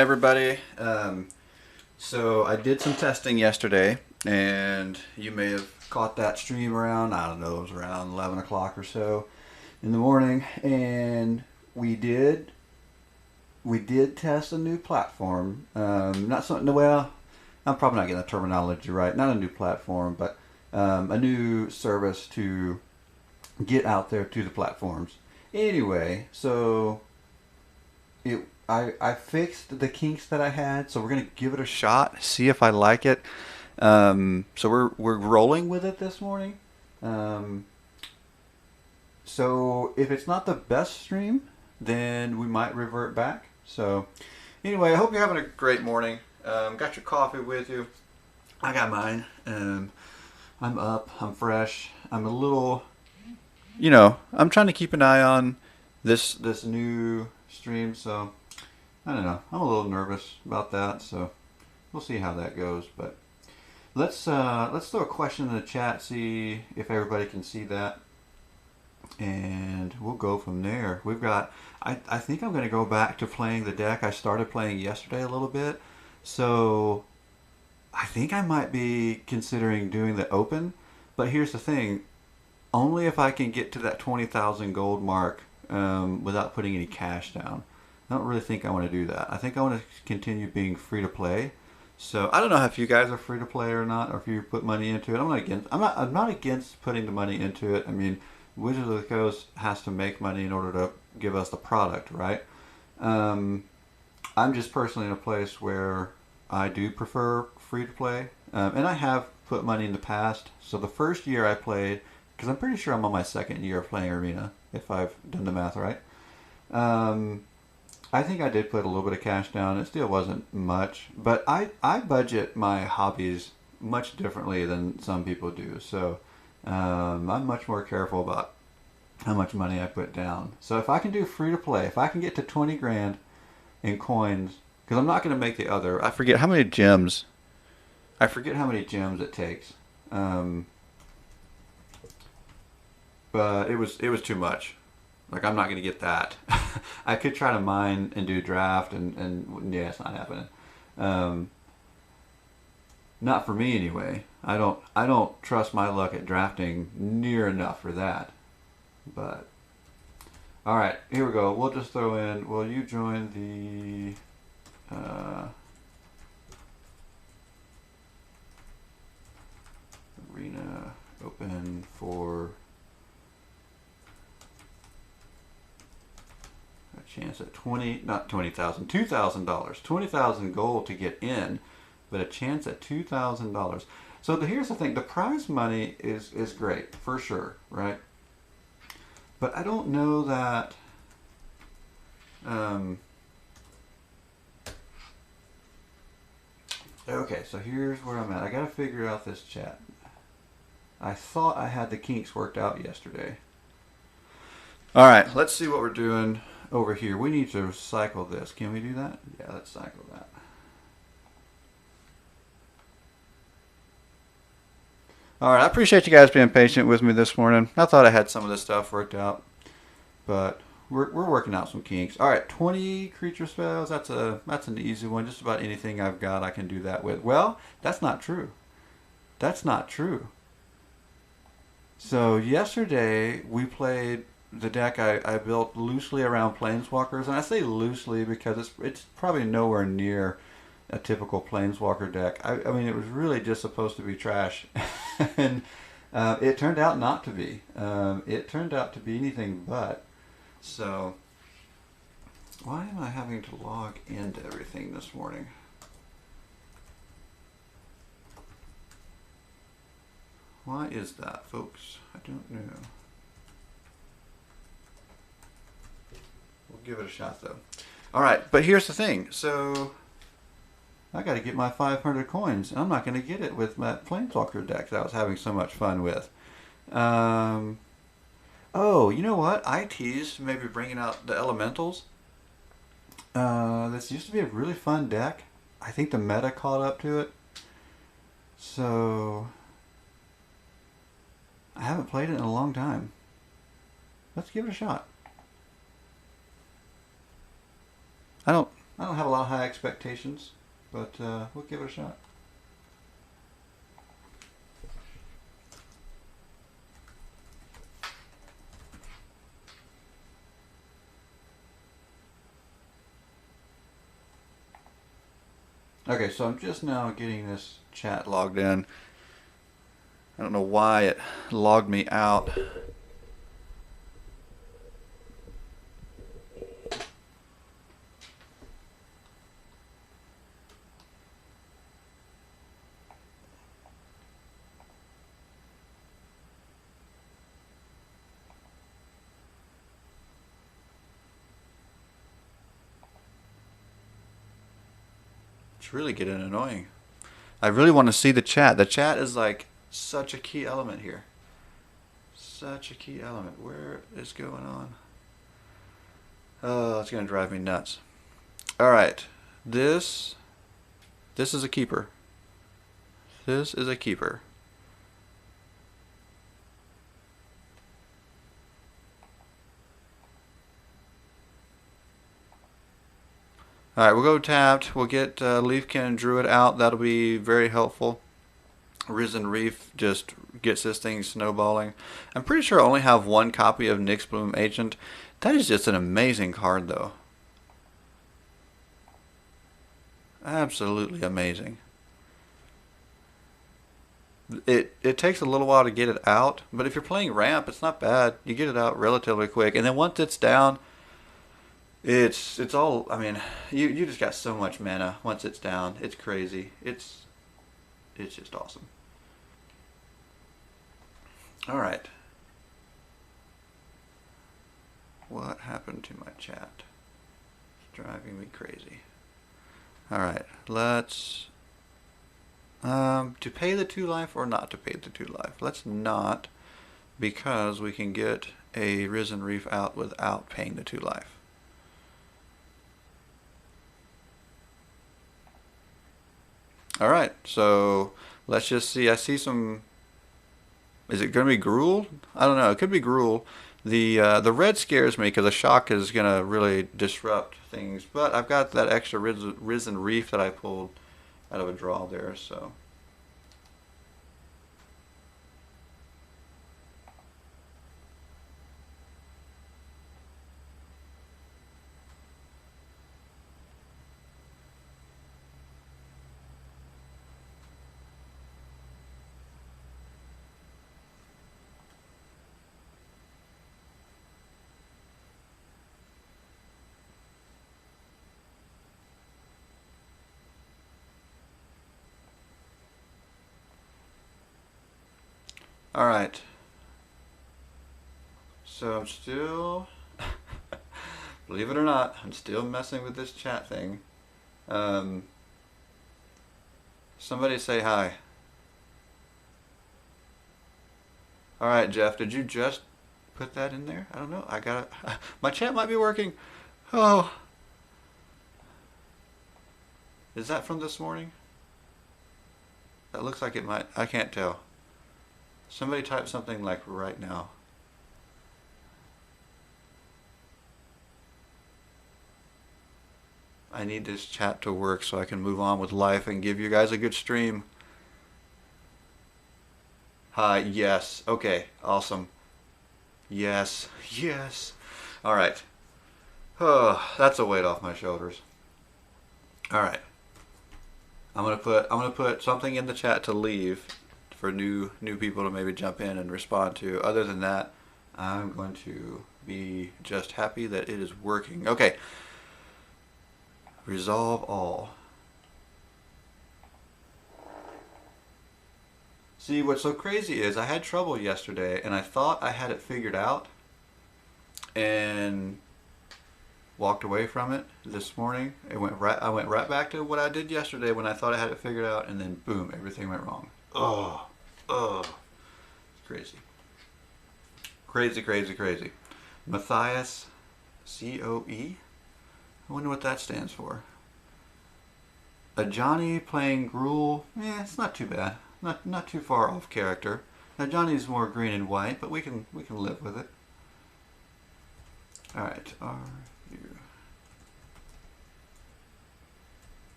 Everybody. So I did some testing yesterday, and you may have caught that stream around, I don't know, it was around 11 o'clock or so in the morning, and we did test a new platform. Not something, well, I'm probably not getting the terminology right. Not a new platform, but a new service to get out there to the platforms. Anyway, so I fixed the kinks that I had, so we're gonna give it a shot, see if I like it. So we're rolling with it this morning. Um, so if it's not the best stream, then we might revert back. So anyway, I hope you're having a great morning. Got your coffee with you. I got mine. I'm up. I'm fresh. I'm a little, I'm trying to keep an eye on this new stream. So I don't know. I'm a little nervous about that, so we'll see how that goes. But let's throw a question in the chat, see if everybody can see that, and we'll go from there. We've got. I think I'm going to go back to playing the deck I started playing yesterday a little bit, so I think I might be considering doing the open. But here's the thing: only if I can get to that 20,000 gold mark without putting any cash down. I don't really think I want to do that. I think I want to continue being free to play. So I don't know if you guys are free to play or not, or if you put money into it. I'm not against putting the money into it. I mean, Wizards of the Coast has to make money in order to give us the product, right? Um, I'm just personally in a place where I do prefer free to play, and I have put money in the past. So the first year I played, because I'm pretty sure I'm on my second year of playing Arena, if I've done the math right. Um, I think I did put a little bit of cash down. It still wasn't much, but I budget my hobbies much differently than some people do. So I'm much more careful about how much money I put down. So if I can do free to play, if I can get to 20 grand in coins, because I'm not going to make the other. I forget how many gems. I forget how many gems it takes. Um, but it was too much. Like, I'm not going to get that. I could try to mine and do draft, and yeah, it's not happening. Um, Not for me anyway. I don't trust my luck at drafting near enough for that. But all right, here we go. We'll just throw in. Will you join the arena open for a chance at 20, not 20,000, $2,000, 20,000 gold to get in, but a chance at $2,000. So here's the thing: the prize money is great for sure, right? But I don't know that. Um, okay, so here's where I'm at. I gotta figure out this chat. I thought I had the kinks worked out yesterday. All right, let's see what we're doing over here. We need to cycle this. Can we do that? Yeah, let's cycle that. All right, I appreciate you guys being patient with me this morning. I thought I had some of this stuff worked out, but we're working out some kinks. All right, 20 creature spells. That's an easy one. Just about anything I've got, I can do that with. Well, that's not true. That's not true. So yesterday we played the deck I built loosely around planeswalkers, and I say loosely because it's probably nowhere near a typical planeswalker deck. I mean, it was really just supposed to be trash, and it turned out not to be. It turned out to be anything but. So why am I having to log into everything this morning? Why is that, folks? I don't know. We'll give it a shot, though. All right, but here's the thing. So I got to get my 500 coins. I'm not going to get it with that Planeswalker deck that I was having so much fun with. Oh, you know what? I teased maybe bringing out the Elementals. This used to be a really fun deck. I think the meta caught up to it. So I haven't played it in a long time. Let's give it a shot. I don't I don't have a lot of high expectations, but we'll give it a shot. Okay, so I'm just now getting this chat logged in. I don't know why it logged me out. It's really getting annoying. I really want to see the chat. The chat is like such a key element here. Such a key element. Where is going on? Oh, it's going to drive me nuts. All right. This is a keeper. This is a keeper. All right, we'll go tapped. We'll get Leafkin and Druid out. That'll be very helpful. Risen Reef just gets this thing snowballing. I'm pretty sure I only have one copy of Nyx Bloom Agent. That is just an amazing card, though. Absolutely amazing. It takes a little while to get it out, but if you're playing ramp, it's not bad. You get it out relatively quick, and then once it's down, it's all. I mean, you just got so much mana once it's down. It's crazy. It's just awesome. All right. What happened to my chat? It's driving me crazy. All right, let's. To pay the 2 life or not to pay the 2 life? Let's not, because we can get a Risen Reef out without paying the 2 life. All right, so let's just see. I see some. Is it going to be Gruul? I don't know. It could be Gruul. The red scares me because a shock is going to really disrupt things. But I've got that extra Risen Reef that I pulled out of a draw there, so. All right. So I'm still, believe it or not, I'm still messing with this chat thing. Somebody say hi. All right, Jeff, did you just put that in there? I don't know. I got it. My chat might be working. Oh. Is that from this morning? That looks like it might. I can't tell. Somebody type something like right now. I need this chat to work so I can move on with life and give you guys a good stream. Hi, yes. Okay, awesome. Yes, yes. All right. Oh, that's a weight off my shoulders. All right. I'm gonna put something in the chat to leave for new people to maybe jump in and respond to. Other than that, I'm going to be just happy that it is working. Okay. Resolve all. See, what's so crazy is I had trouble yesterday and I thought I had it figured out and walked away from it this morning. I went right back to what I did yesterday when I thought I had it figured out, and then boom, everything went wrong. Oh. Crazy. Crazy. Matthias, COE? I wonder what that stands for. A Johnny playing Gruul, it's not too bad. Not too far off character. Now Johnny's more green and white, but we can live with it. All right, are you?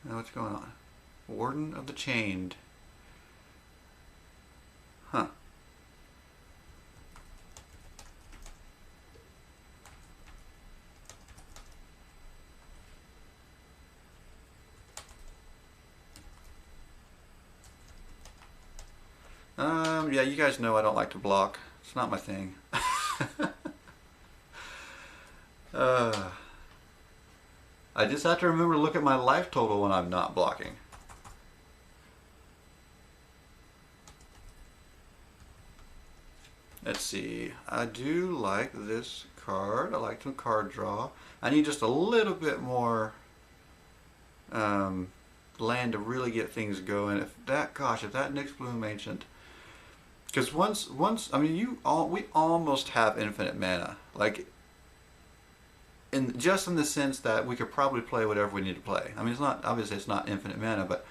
What's going on? Warden of the Chained. Huh. Yeah, you guys know I don't like to block. It's not my thing. uh, I just have to remember to look at my life total when I'm not blocking. Let's see. I do like this card. I like the card draw. I need just a little bit more land to really get things going. If that Nyx Bloom Ancient, because once I mean we almost have infinite mana, like in the sense that we could probably play whatever we need to play. I mean, it's not obviously it's not infinite mana, but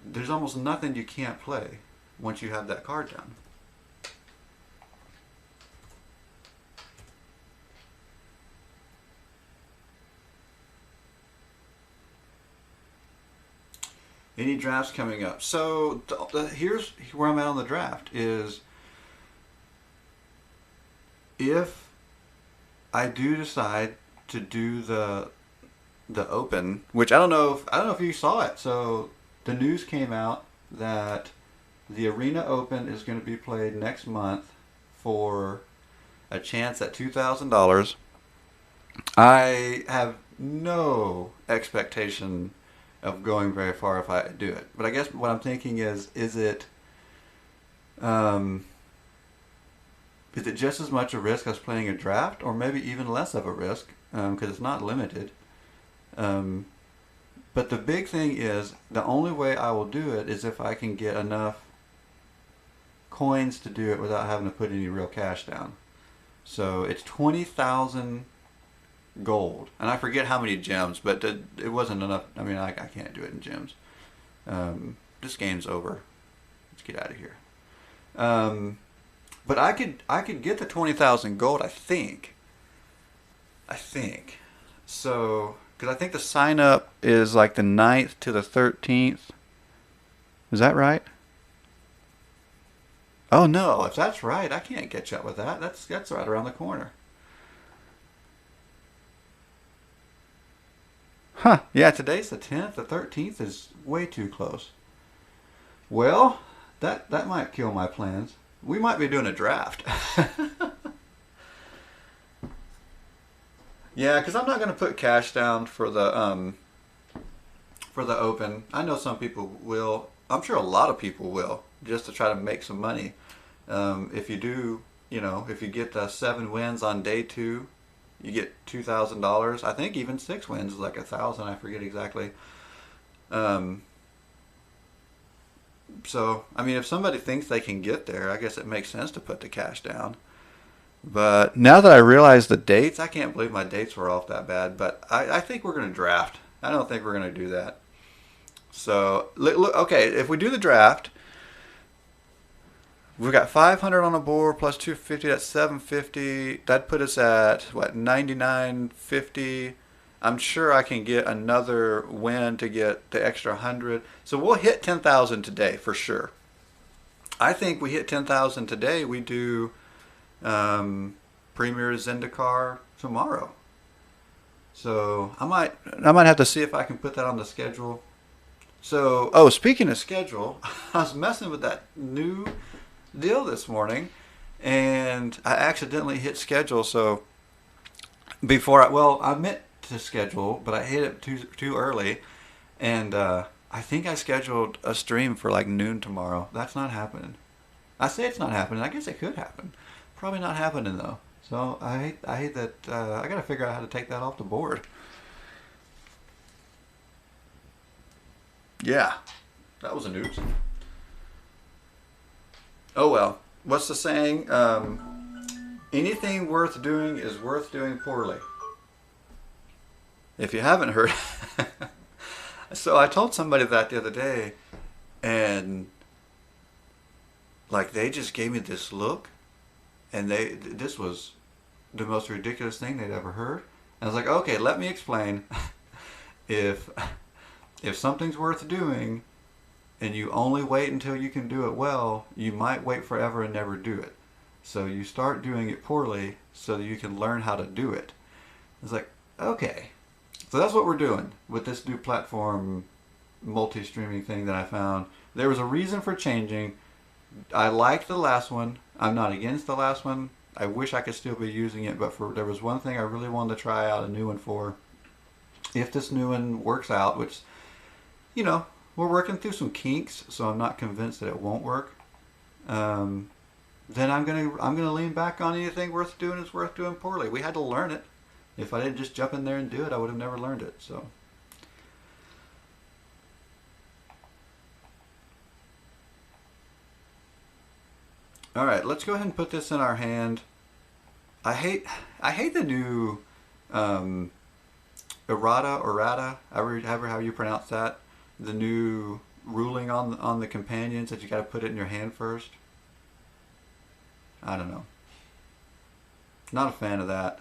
there's almost nothing you can't play once you have that card down. Any drafts coming up? So here's where I'm at on the draft is if I do decide to do the open, which I don't know if you saw it. So the news came out that the Arena Open is going to be played next month for a chance at $2,000. I have no expectation of going very far if I do it. But I guess what I'm thinking is it just as much a risk as playing a draft, or maybe even less of a risk because it's not limited. But the big thing is the only way I will do it is if I can get enough coins to do it without having to put any real cash down. So it's 20,000 gold, and I forget how many gems, but it wasn't enough. I mean, I can't do it in gems. This game's over. Let's get out of here. But I could get the 20,000 gold. I think. So because I think the sign up is like the 9th to the 13th. Is that right? Oh no! If that's right, I can't catch up with that. That's right around the corner. Huh, yeah, today's the 10th. The 13th is way too close. Well, that might kill my plans. We might be doing a draft. Yeah, because I'm not going to put cash down for the open. I know some people will. I'm sure a lot of people will, just to try to make some money. If you do, if you get 7 wins on day 2, you get $2,000. I think even 6 wins is like 1,000. I forget exactly. So I mean, if somebody thinks they can get there, I guess it makes sense to put the cash down. But now that I realize the dates, I can't believe my dates were off that bad. But I think we're going to draft. I don't think we're going to do that. So look, okay, if we do the draft, we've got 500 on the board plus 250. That's 750. That put us at what, 99.50. I'm sure I can get another win to get the extra 100. So we'll hit 10,000 today for sure. I think we hit 10,000 today. We do Premier Zendikar tomorrow. So I might have to see if I can put that on the schedule. So, speaking of schedule, I was messing with that new deal this morning, and I accidentally hit schedule. So I meant to schedule, but I hit it too early, and I think I scheduled a stream for like noon tomorrow. That's not happening. I say it's not happening. I guess it could happen. Probably not happening though. So I hate that. I got to figure out how to take that off the board. Yeah, that was a news. Oh well. What's the saying? Anything worth doing is worth doing poorly. If you haven't heard. So I told somebody that the other day, and like they just gave me this look, and this was the most ridiculous thing they'd ever heard. And I was like, okay, let me explain. If If something's worth doing and you only wait until you can do it well, you might wait forever and never do it. So you start doing it poorly so that you can learn how to do it. It's like, okay. So that's what we're doing with this new platform multi-streaming thing that I found. There was a reason for changing. I liked the last one. I'm not against the last one. I wish I could still be using it, but there was one thing I really wanted to try out a new one for. If this new one works out, which, you know, we're working through some kinks, so I'm not convinced that it won't work. Then I'm gonna lean back on anything worth doing is worth doing poorly. We had to learn it. If I didn't just jump in there and do it, I would have never learned it. So. All right, let's go ahead and put this in our hand. I hate the new errata, however how you pronounce that. The new ruling on the companions that you got to put it in your hand first. I don't know. Not a fan of that.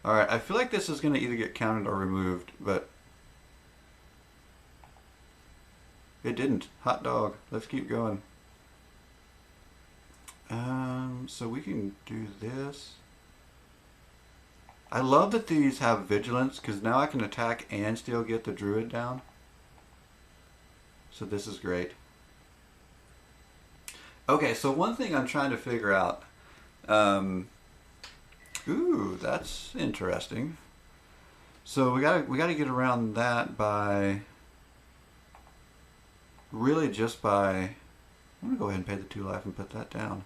All right, I feel like this is going to either get counted or removed, but it didn't. Hot dog. Let's keep going. So we can do this. I love that these have vigilance because now I can attack and still get the druid down. So this is great. Okay, so one thing I'm trying to figure out. Ooh, that's interesting. So we gotta get around that by really just by. I'm gonna go ahead and pay the 2 life and put that down.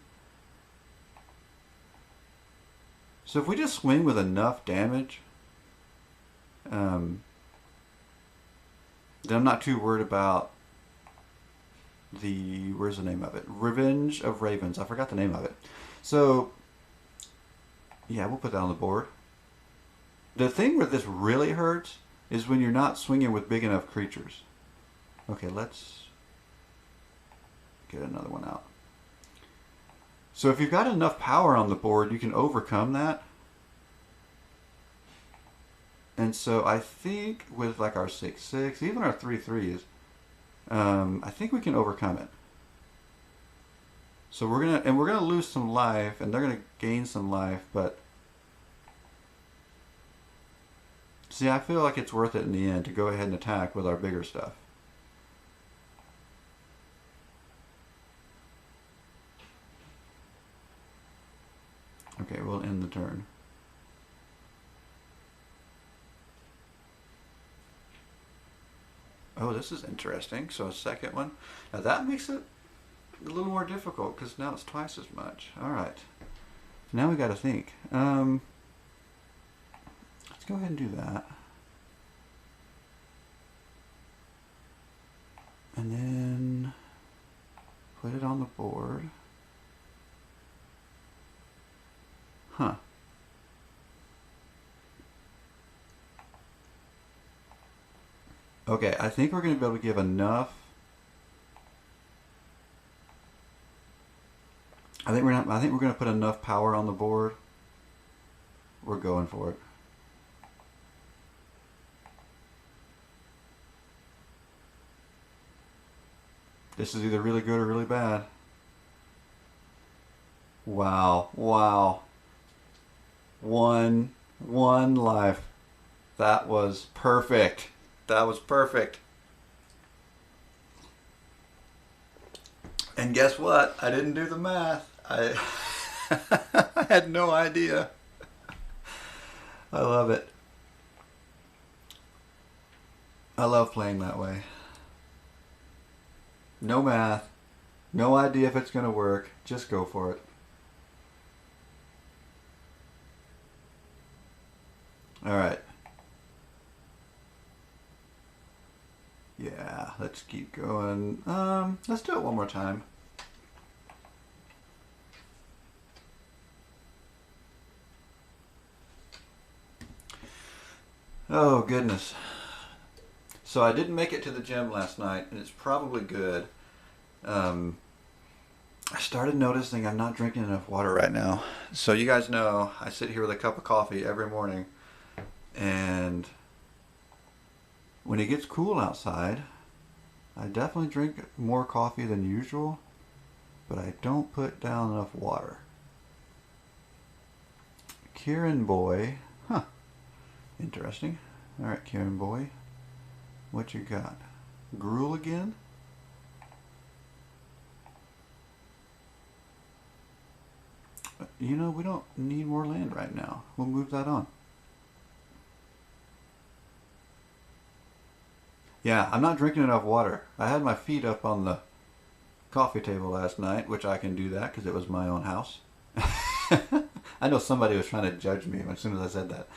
So if we just swing with enough damage, then I'm not too worried about the, where's the name of it? Revenge of Ravens. I forgot the name of it. So, yeah, we'll put that on the board. The thing where this really hurts is when you're not swinging with big enough creatures. Okay, let's get another one out. So if you've got enough power on the board, you can overcome that. And so I think with like our 6/6, even our 3/3s, I think we can overcome it. So we're gonna lose some life, and they're gonna gain some life, but see, I feel like it's worth it in the end to go ahead and attack with our bigger stuff. Okay, we'll end the turn. Oh, this is interesting. So a second one. Now that makes it a little more difficult because now it's twice as much. All right. Now we got to think. Let's go ahead and do that. And then put it on the board. Huh. Okay, I think we're going to be able to give enough. I think we're going to put enough power on the board. We're going for it. This is either really good or really bad. Wow, wow. One life. That was perfect. That was perfect. And guess what? I didn't do the math. I I had no idea. I love it. I love playing that way. No math. No idea if it's going to work. Just go for it. All right. Yeah, let's keep going. Let's do it one more time. Oh, goodness. So I didn't make it to the gym last night, and it's probably good. I started noticing I'm not drinking enough water right now. So you guys know I sit here with a cup of coffee every morning, and when it gets cool outside, I definitely drink more coffee than usual, but I don't put down enough water. Kieran boy, huh, interesting. Alright, Kieran boy, what you got? Gruel again? You know, we don't need more land right now. We'll move that on. Yeah, I'm not drinking enough water. I had my feet up on the coffee table last night, which I can do that because it was my own house. I know somebody was trying to judge me as soon as I said that.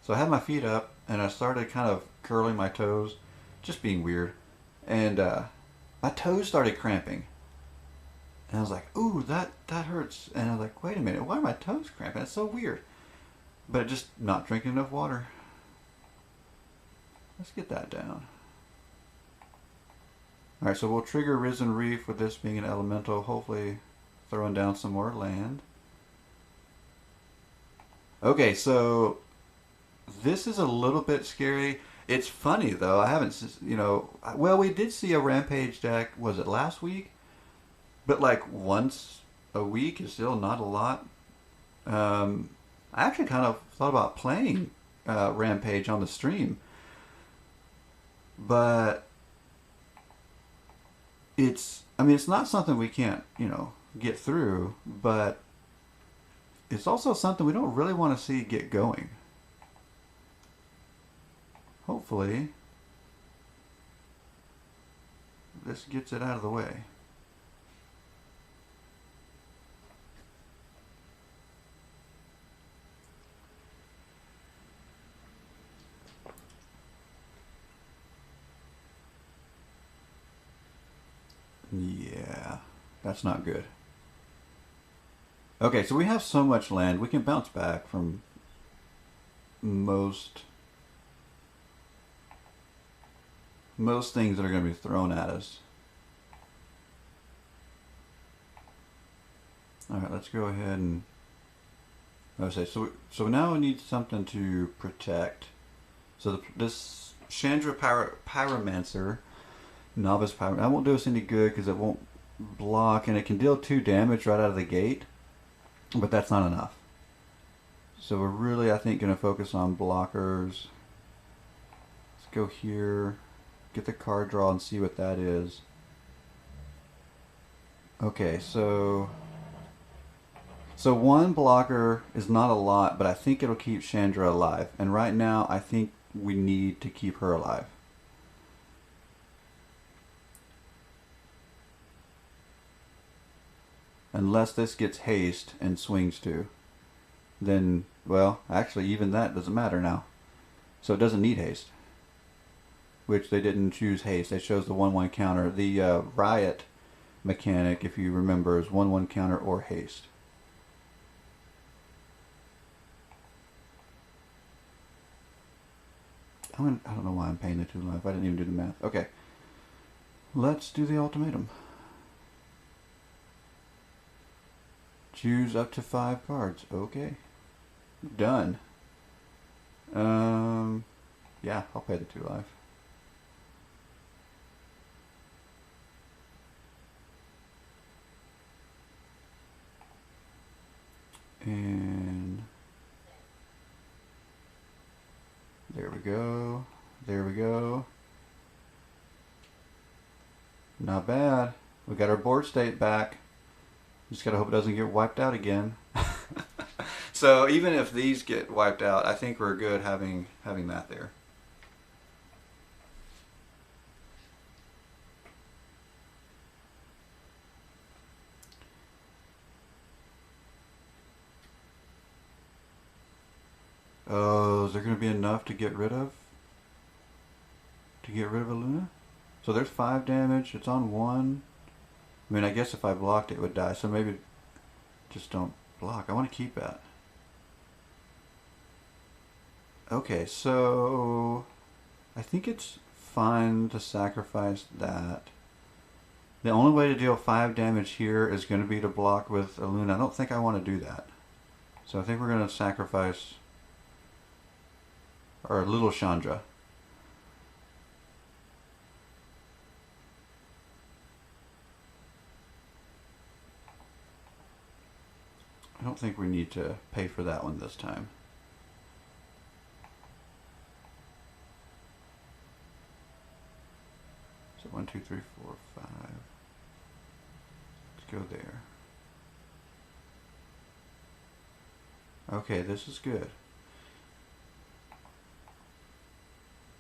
So I had my feet up and I started kind of curling my toes, just being weird. And my toes started cramping. And I was like, ooh, that hurts. And I was like, wait a minute, why are my toes cramping? It's so weird. But just not drinking enough water. Let's get that down. Alright, so we'll trigger Risen Reef with this being an elemental, hopefully throwing down some more land. Okay, so this is a little bit scary. It's funny though, I haven't, you know, well, we did see a Rampage deck, was it last week? But like once a week is still not a lot. I actually kind of thought about playing Rampage on the stream. But it's, I mean, it's not something we can't, you know, get through, but it's also something we don't really want to see get going. Hopefully, this gets it out of the way. Yeah, that's not good. Okay, so we have so much land. We can bounce back from most things that are going to be thrown at us. Alright, let's go ahead and... Okay, so now we need something to protect. So this Chandra Pyromancer... Novice Power. That won't do us any good because it won't block, and it can deal 2 damage right out of the gate, but that's not enough. So we're really, I think, going to focus on blockers. Let's go here, get the card draw and see what that is. Okay, so 1 blocker is not a lot, but I think it'll keep Chandra alive, and right now I think we need to keep her alive. Unless this gets haste and swings to, then, well, actually even that doesn't matter now. So it doesn't need haste. Which they didn't choose haste. They chose the 1/1 counter. The riot mechanic, if you remember, is 1/1 counter or haste. I don't know why I'm paying the 2 life. I didn't even do the math. Okay. Let's do the ultimatum. Choose up to 5 cards. Okay. Done. Yeah, I'll pay the 2 life. And there we go. There we go. Not bad. We got our board state back. Just gotta hope it doesn't get wiped out again. So even if these get wiped out, I think we're good having that there. Oh, is there gonna be enough to get rid of? To get rid of a Luna? So there's 5 damage. It's on 1. I mean, I guess if I blocked it would die, so maybe just don't block. I want to keep that. Okay, so I think it's fine to sacrifice that. The only way to deal 5 damage here is going to be to block with a Luna. I don't think I want to do that. So I think we're going to sacrifice Or Little Chandra. I don't think we need to pay for that one this time. So 1, 2, 3, 4, 5. Let's go there. Okay, this is good.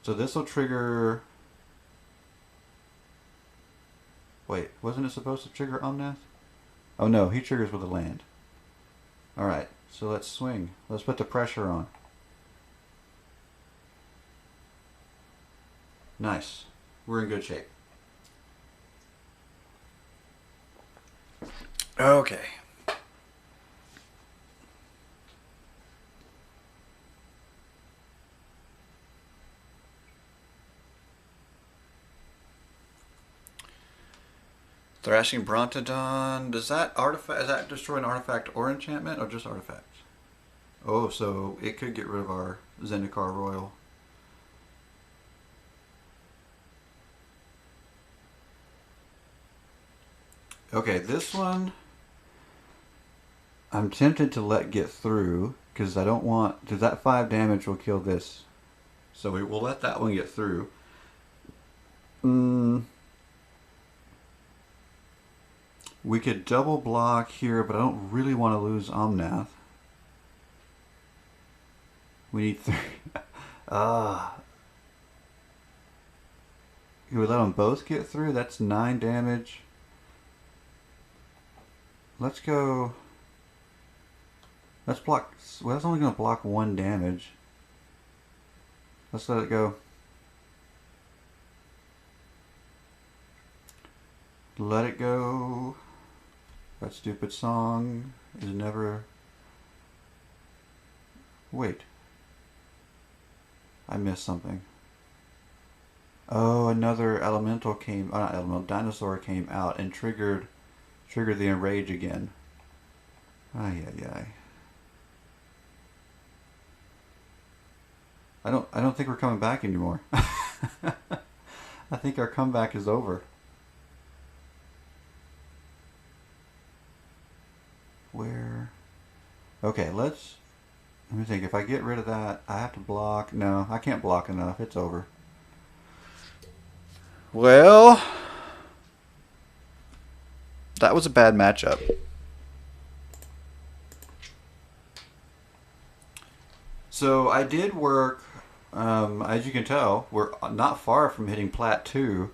So this will trigger... Wait, wasn't it supposed to trigger Omnath? Oh no, he triggers with a land. Alright, so let's swing. Let's put the pressure on. Nice. We're in good shape. Okay. Thrashing Brontodon. Does that artifact, is that destroy an artifact or enchantment or just artifacts? Oh, so it could get rid of our Zendikar Royal. Okay, this one I'm tempted to let get through because I don't want, because that 5 damage will kill this. So we will let that one get through. We could double block here, but I don't really want to lose Omnath. We need 3. Can we let them both get through? That's 9 damage. Let's go. Let's block. Well, that's only going to block 1 damage. Let's let it go. Let it go. That stupid song is never... Wait. I missed something. Oh, another elemental came... not elemental, dinosaur came out and triggered the enrage again. Ay, ay, ay. I don't think we're coming back anymore. I think our comeback is over. Where? Okay, let me think. If I get rid of that, I have to block. No, I can't block enough. It's over. Well, that was a bad matchup. So I did work, as you can tell, we're not far from hitting Plat 2.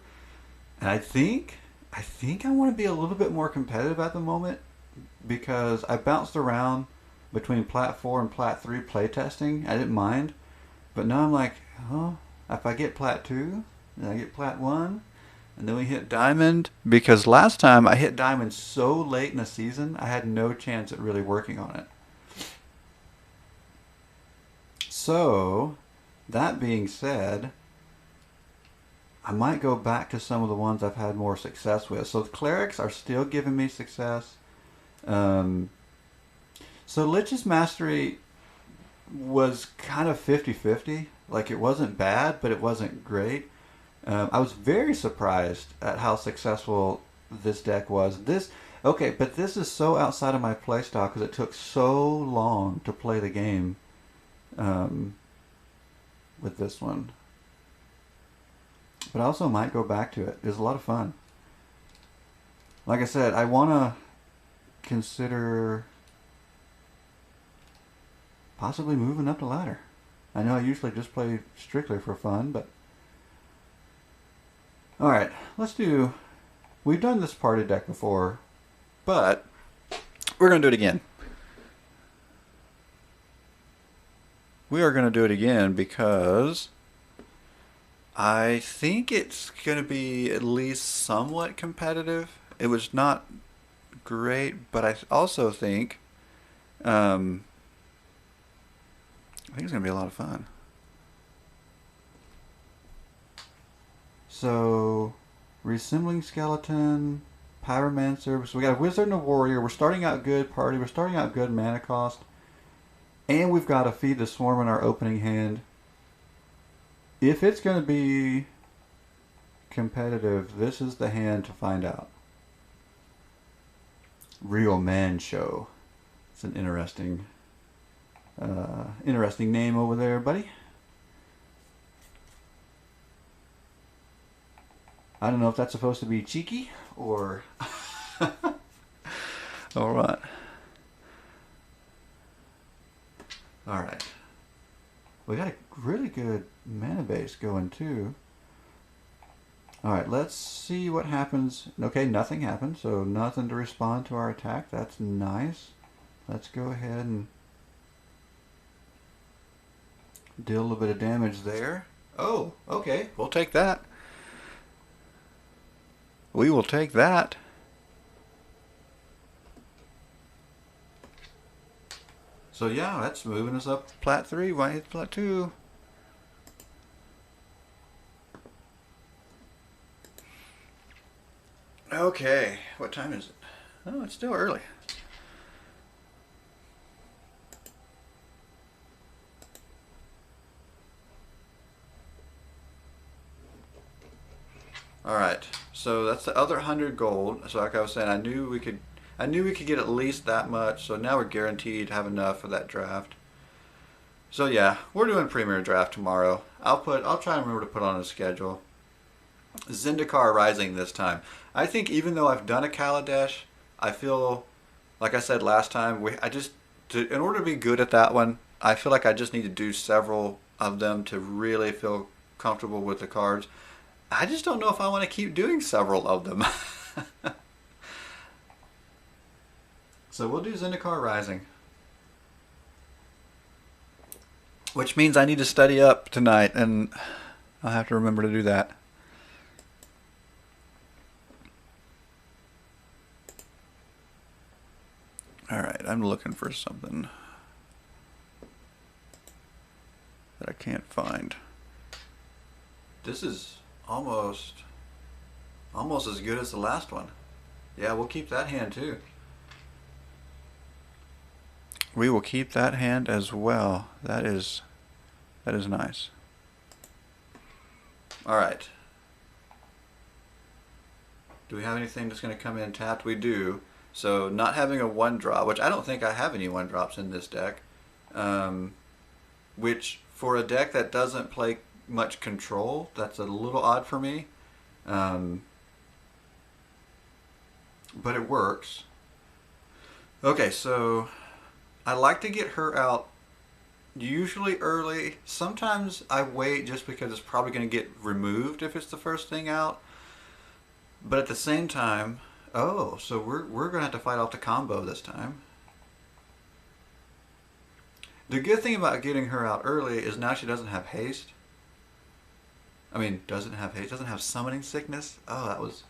And I think I want to be a little bit more competitive at the moment, because I bounced around between Plat 4 and Plat 3 playtesting. I didn't mind. But now I'm like, oh, if I get Plat 2, then I get Plat 1, and then we hit Diamond. Because last time I hit Diamond so late in the season, I had no chance at really working on it. So, that being said, I might go back to some of the ones I've had more success with. So the clerics are still giving me success. So Lich's Mastery was kind of 50-50. Like, it wasn't bad, but it wasn't great. I was very surprised at how successful this deck was. Okay, but this is so outside of my playstyle because it took so long to play the game with this one. But I also might go back to it. It was a lot of fun. Like I said, I want to consider possibly moving up the ladder. I know I usually just play strictly for fun, but... Alright, let's do... We've done this party deck before, but we're going to do it again. We are going to do it again because I think it's going to be at least somewhat competitive. It was not great, but I also think it's going to be a lot of fun. So, Reassembling Skeleton, Pyromancer. So we got a Wizard and a Warrior. We're starting out good party. We're starting out good mana cost. And we've got to Feed the Swarm in our opening hand. If it's going to be competitive, this is the hand to find out. Real Man Show. It's an interesting name over there, buddy. I don't know if that's supposed to be cheeky or... All right. All right. We got a really good mana base going too. All right, let's see what happens. Okay, nothing happened, so nothing to respond to our attack. That's nice. Let's go ahead and deal a little bit of damage there. Oh, okay, we'll take that. We will take that. So yeah, that's moving us up plat 3. Why hit plat 2? Okay, what time is it? Oh, it's still early. All right, so that's the other 100 gold. So like I was saying, I knew we could get at least that much. So now we're guaranteed to have enough for that draft. So yeah, we're doing Premier Draft tomorrow. I'll try and remember to put on a schedule. Zendikar Rising this time. I think even though I've done a Kaladesh, I feel like I said last time, in order to be good at that one, I feel like I just need to do several of them to really feel comfortable with the cards. I just don't know if I want to keep doing several of them. So we'll do Zendikar Rising. Which means I need to study up tonight, and I'll have to remember to do that. Alright, I'm looking for something that I can't find. This is almost as good as the last one. Yeah, we'll keep that hand too. We will keep that hand as well. That is nice. Alright. Do we have anything that's going to come in tapped? We do. So not having a 1-drop, which I don't think I have any 1-drops in this deck, which for a deck that doesn't play much control, that's a little odd for me. But it works. Okay, so I like to get her out usually early. Sometimes I wait just because it's probably going to get removed if it's the first thing out. But at the same time, oh, so we're going to have to fight off the combo this time. The good thing about getting her out early is now she doesn't have haste. I mean, doesn't have haste, doesn't have summoning sickness. Oh, that was...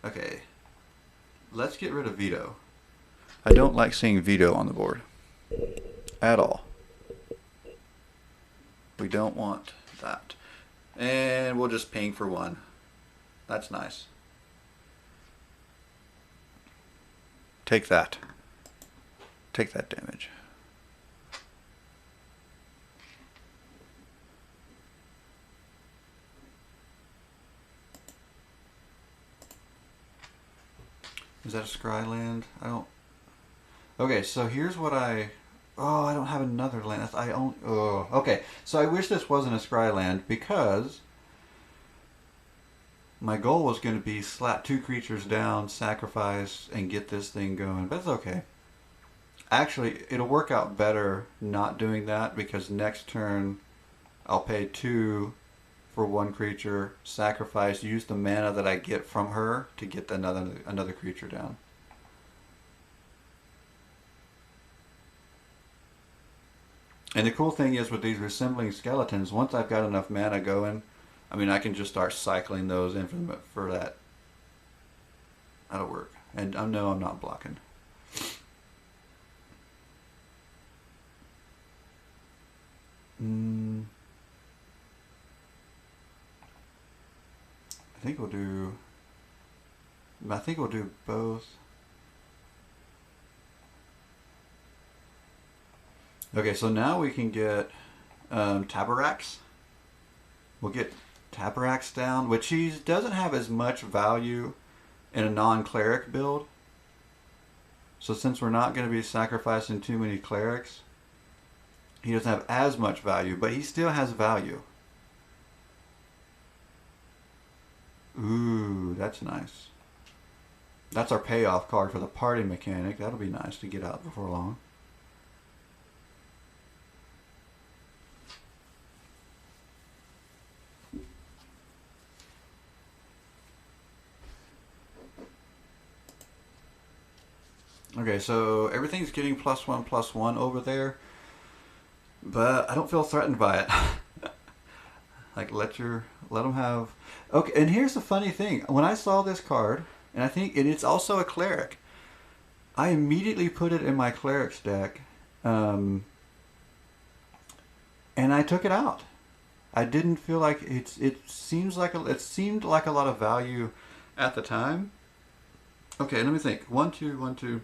Okay. Let's get rid of Veto. I don't like seeing Veto on the board. At all. We don't want that. And we'll just ping for 1. That's nice. Take that. Take that damage. Is that a scry land? I don't... Okay, so here's what I... Oh, I don't have another land. I only... Oh, okay. So I wish this wasn't a scry land because my goal was going to be slap 2 creatures down, sacrifice, and get this thing going. But it's okay. Actually, it'll work out better not doing that because next turn I'll pay 2 for 1 creature, sacrifice, use the mana that I get from her to get another creature down. And the cool thing is with these resembling skeletons, once I've got enough mana going, I mean, I can just start cycling those in for that. That'll work. And I know I'm not blocking. I think we'll do both. Okay, so now we can get Tabarax. We'll get Tabarax down, which he doesn't have as much value in a non-cleric build. So since we're not going to be sacrificing too many clerics, he doesn't have as much value, but he still has value. Ooh, that's nice. That's our payoff card for the party mechanic. That'll be nice to get out before long. Okay, so everything's getting +1/+1 over there, but I don't feel threatened by it. Like, let them have. Okay, and here's the funny thing: when I saw this card, and I think it's also a cleric, I immediately put it in my cleric's deck, and I took it out. I didn't feel like it seemed like a lot of value at the time. Okay, let me think. 1, 2, 1, 2.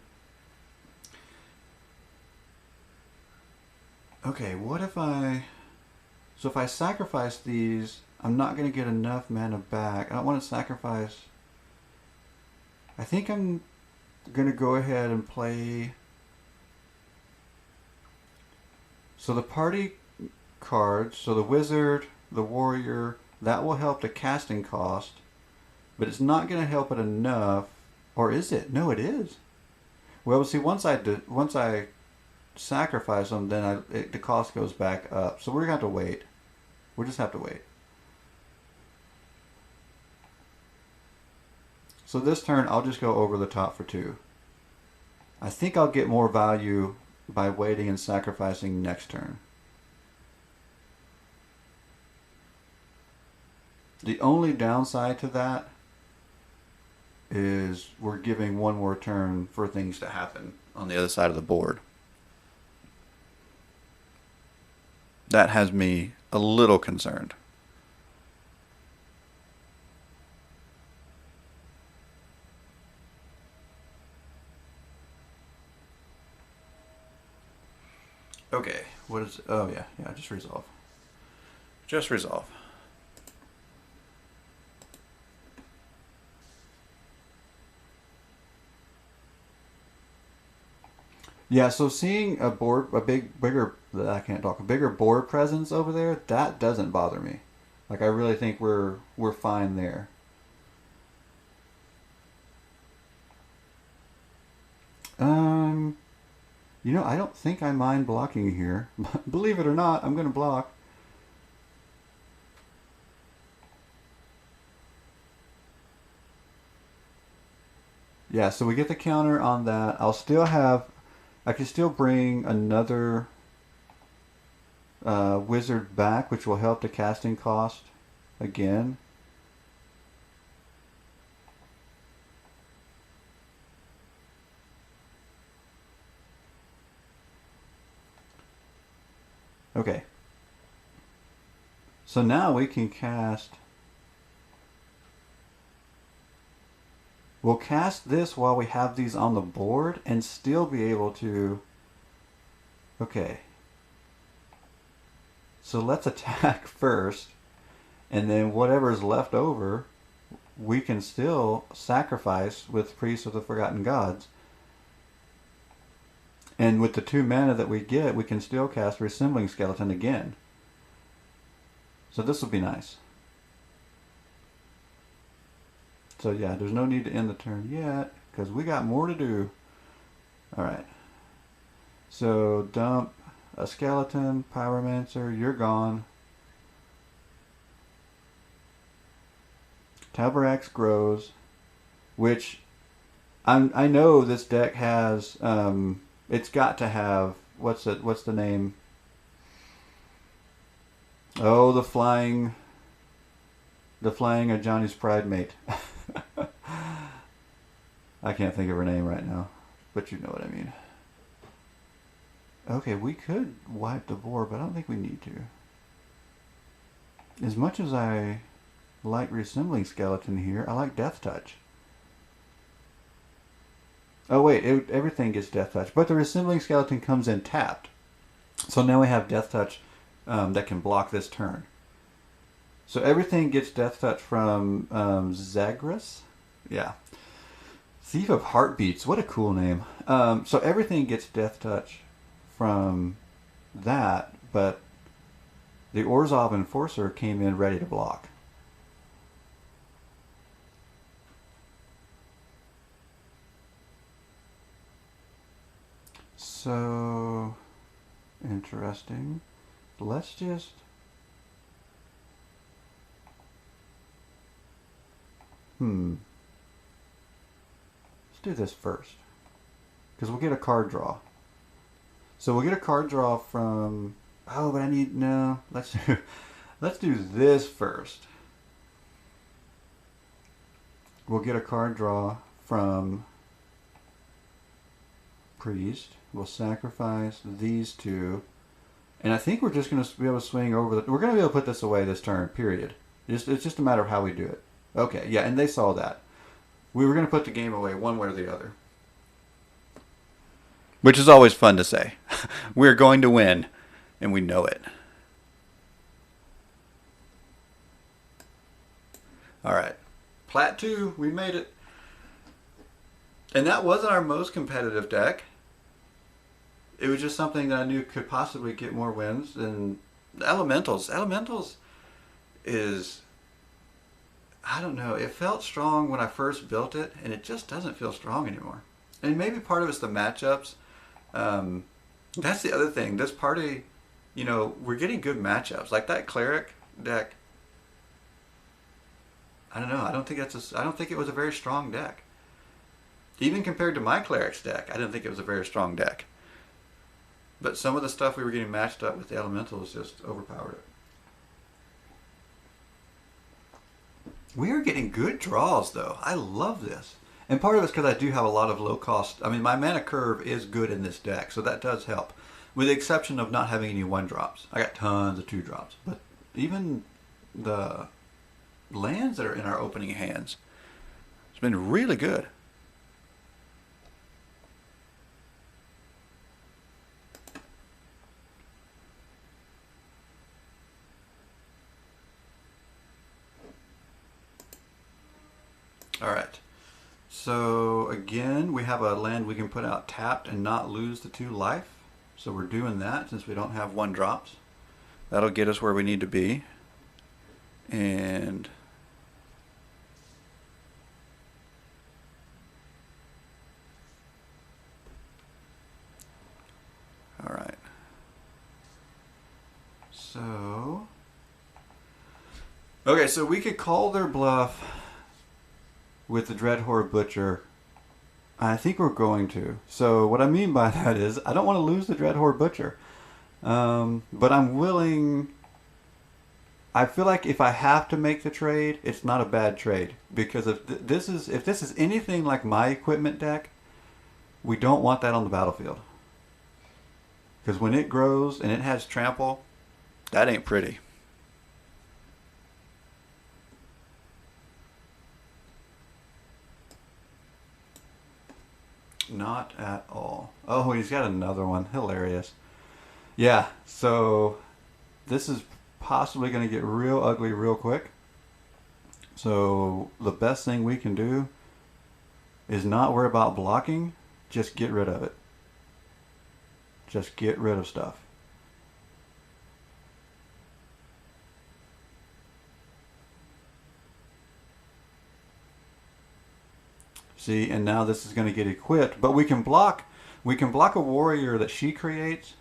Okay, what if so if I sacrifice these, I'm not going to get enough mana back. I don't want to sacrifice. I think I'm going to go ahead and play. So the party cards, so the wizard, the warrior, that will help the casting cost, but it's not going to help it enough. Or is it? No, it is. Well, see, once I sacrifice them, then the cost goes back up. So we're gonna have to wait. We'll just have to wait. So this turn, I'll just go over the top for 2. I think I'll get more value by waiting and sacrificing next turn. The only downside to that is we're giving one more turn for things to happen on the other side of the board. That has me a little concerned. Okay, what is... Oh, yeah, just resolve. Just resolve. Yeah, so seeing a bigger board presence over there, that doesn't bother me. Like, I really think we're fine there. I don't think I mind blocking here. Believe it or not, I'm going to block. Yeah, so we get the counter on that. I can still bring another wizard back, which will help the casting cost again. Okay. So now we can cast... We'll cast this while we have these on the board and still be able to... Okay. So let's attack first, and then whatever's left over, we can still sacrifice with Priest of the Forgotten Gods. And with the 2 mana that we get, we can still cast Resembling Skeleton again. So this will be nice. So yeah, there's no need to end the turn yet, because we got more to do. Alright. So dump a skeleton, Pyromancer, you're gone. Tabarax grows, which I know this deck has, it's got to have, what's the name? Oh, the flying of Johnny's Pride mate. I can't think of her name right now, but you know what I mean. Okay, we could wipe the board, but I don't think we need to. As much as I like Resembling Skeleton here, I like Death Touch. Oh wait, everything gets Death Touch, but the Resembling Skeleton comes in tapped. So now we have Death Touch that can block this turn. So everything gets Death Touch from Zagreus. Yeah. Thief of Heartbeats. What a cool name. So everything gets Death Touch from that, but the Orzhov Enforcer came in ready to block. So interesting. Let's just... Let's do this first. Because we'll get a card draw. So we'll get a card draw from... Oh, but I need... No. Let's do this first. We'll get a card draw from Priest. We'll sacrifice these two. And I think we're just going to be able to swing over the... We're going to be able to put this away this turn, period. It's just a matter of how we do it. Okay, yeah, and they saw that. We were going to put the game away one way or the other. Which is always fun to say. We're going to win, and we know it. All right. Plat 2, we made it. And that wasn't our most competitive deck. It was just something that I knew could possibly get more wins than Elementals. Elementals is... I don't know. It felt strong when I first built it, and it just doesn't feel strong anymore. And maybe part of it's the matchups. That's the other thing. This party, you know, we're getting good matchups. Like that Cleric deck. I don't know. I don't think it was a very strong deck. Even compared to my Cleric's deck, I didn't think it was a very strong deck. But some of the stuff we were getting matched up with the Elementals just overpowered it. We are getting good draws, though. I love this. And part of it's because I do have a lot of low cost... I mean, my mana curve is good in this deck, so that does help. With the exception of not having any 1-drops. I got tons of 2-drops. But even the lands that are in our opening hands, it's been really good. All right. So again, we have a land we can put out tapped and not lose the 2 life. So we're doing that since we don't have 1-drops. That'll get us where we need to be. And all right. So okay, so we could call their bluff with the Dreadhorde Butcher. I think we're going to. So what I mean by that is I don't want to lose the Dreadhorde Butcher. But I'm willing... I feel like if I have to make the trade, it's not a bad trade. Because if this is anything like my equipment deck, we don't want that on the battlefield. Because when it grows and it has trample, that ain't pretty. Not at all. Oh, he's got another one. Hilarious. Yeah, so this is possibly going to get real ugly real quick. So the best thing we can do is not worry about blocking. Just get rid of it. Just get rid of stuff. See, and now this is going to get equipped, but we can block a warrior that she creates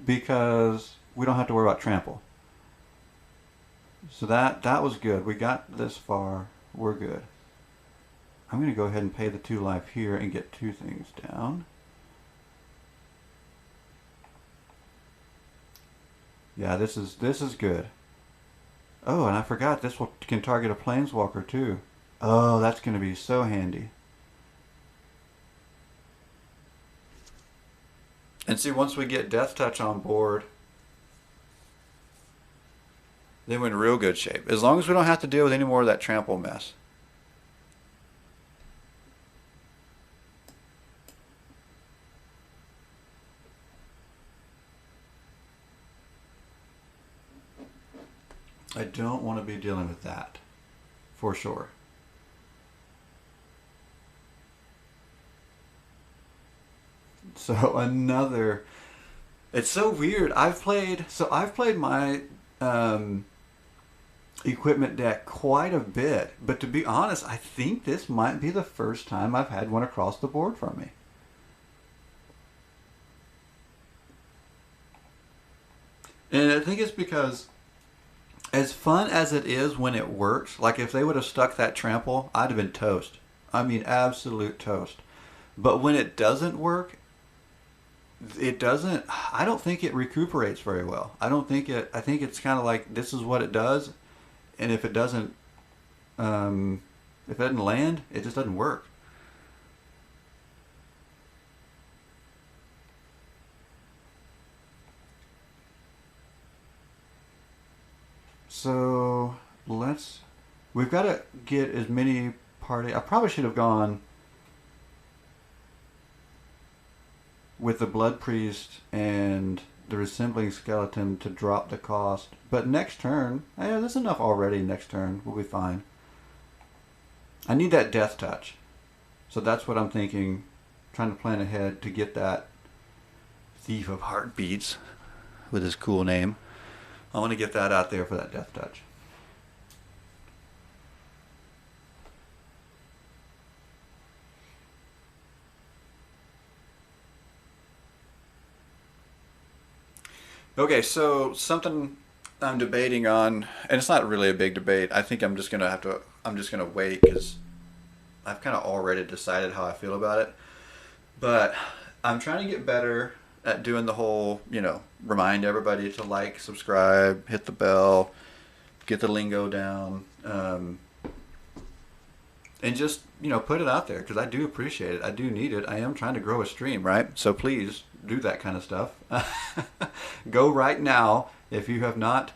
because we don't have to worry about trample. So that was good. We got this far. We're good. I'm going to go ahead and pay the 2 life here and get 2 things down. Yeah, this is good. Oh, and I forgot this can target a planeswalker too. Oh, that's going to be so handy. And see, once we get Death Touch on board, then we're in real good shape. As long as we don't have to deal with any more of that trample mess. I don't want to be dealing with that, for sure. So another, it's so weird. I've played my equipment deck quite a bit, but to be honest, I think this might be the first time I've had one across the board from me. And I think it's because, as fun as it is when it works, like if they would have stuck that trample, I'd have been toast. I mean, absolute toast. But when it doesn't work, it doesn't, I don't think it recuperates very well. I think it's kind of like this is what it does, and um, if it doesn't land, it just doesn't work. So let's, we've got to get as many party. I probably should have gone with the Blood Priest and the Resembling Skeleton to drop the cost. But next turn, yeah, there's enough already. Next turn, we'll be fine. I need that Death Touch. So that's what I'm thinking. Trying to plan ahead to get that Thief of Heartbeats with his cool name. I want to get that out there for that Death Touch. Okay, so something I'm debating on, and it's not really a big debate. I think I'm just gonna wait because I've kind of already decided how I feel about it. But I'm trying to get better at doing the whole, remind everybody to like, subscribe, hit the bell, get the lingo down, and just, put it out there because I do appreciate it. I do need it. I am trying to grow a stream, right? So please do that kind of stuff. Go right now if you have not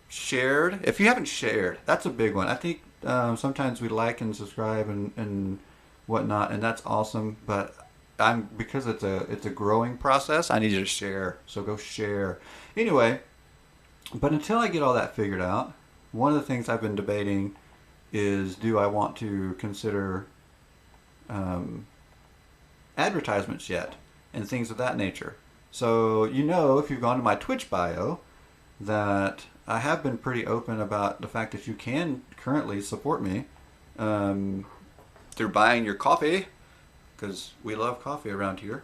shared. If you haven't shared, that's a big one. I think sometimes we like and subscribe and whatnot, and that's awesome. But because it's a growing process, I need you to share. So go share. Anyway, but until I get all that figured out, one of the things I've been debating is, do I want to consider advertisements yet and things of that nature. So if you've gone to my Twitch bio, that I have been pretty open about the fact that you can currently support me through buying your coffee, because we love coffee around here.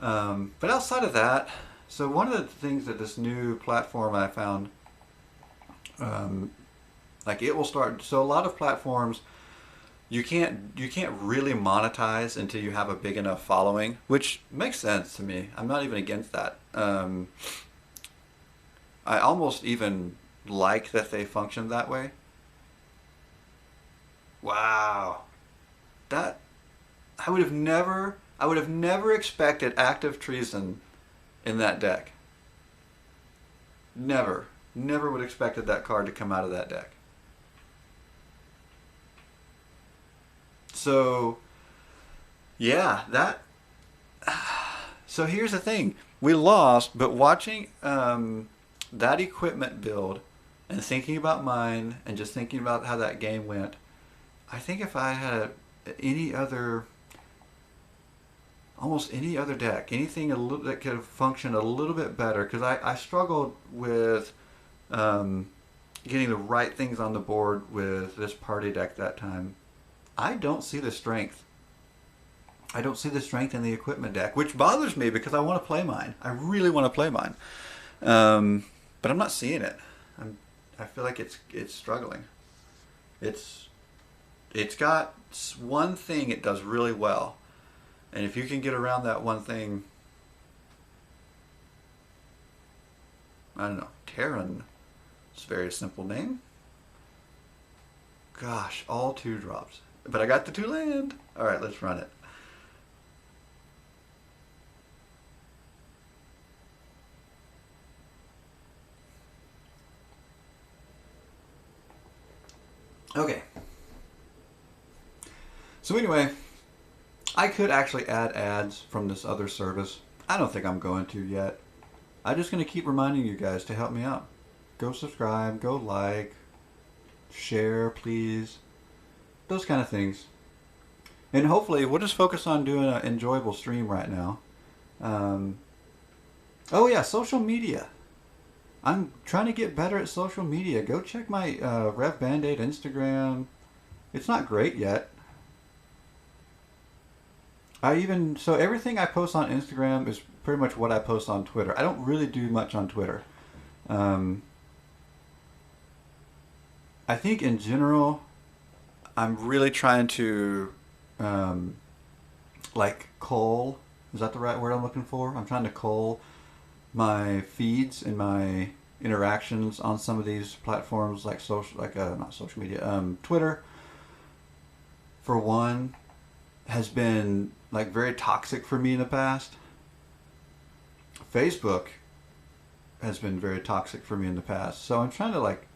But outside of that, so one of the things that this new platform I found, like it will start. So a lot of platforms, you can't really monetize until you have a big enough following, which makes sense to me. I'm not even against that. I almost even like that they function that way. Wow, that I would have never expected active treason in that deck. Never would have expected that card to come out of that deck. So, yeah, so here's the thing. We lost, but watching that equipment build and thinking about mine and just thinking about how that game went, I think if I had almost any other deck, anything that could have functioned a little bit better, because I struggled with getting the right things on the board with this party deck that time. I don't see the strength. I don't see the strength in the equipment deck, which bothers me because I want to play mine. I really want to play mine, but I'm not seeing it. I feel like it's struggling. It's got one thing it does really well, and if you can get around that one thing, I don't know. Terran. It's a very simple name. Gosh, all 2-drops. But I got the 2 land. All right, let's run it. Okay. So anyway, I could actually add ads from this other service. I don't think I'm going to yet. I'm just going to keep reminding you guys to help me out. go subscribe, go like, share, please. Those kind of things. And hopefully, we'll just focus on doing an enjoyable stream right now. Um, oh yeah, social media. I'm trying to get better at social media. Go check my Rev Band-Aid Instagram. It's not great yet. So everything I post on Instagram is pretty much what I post on Twitter. I don't really do much on Twitter. Um, I think in general, I'm really trying to um, like cull. Is that the right word I'm looking for? I'm trying to cull my feeds and my interactions on some of these platforms like not social media. Twitter, for one, has been like very toxic for me in the past. Facebook has been very toxic for me in the past. So I'm trying to like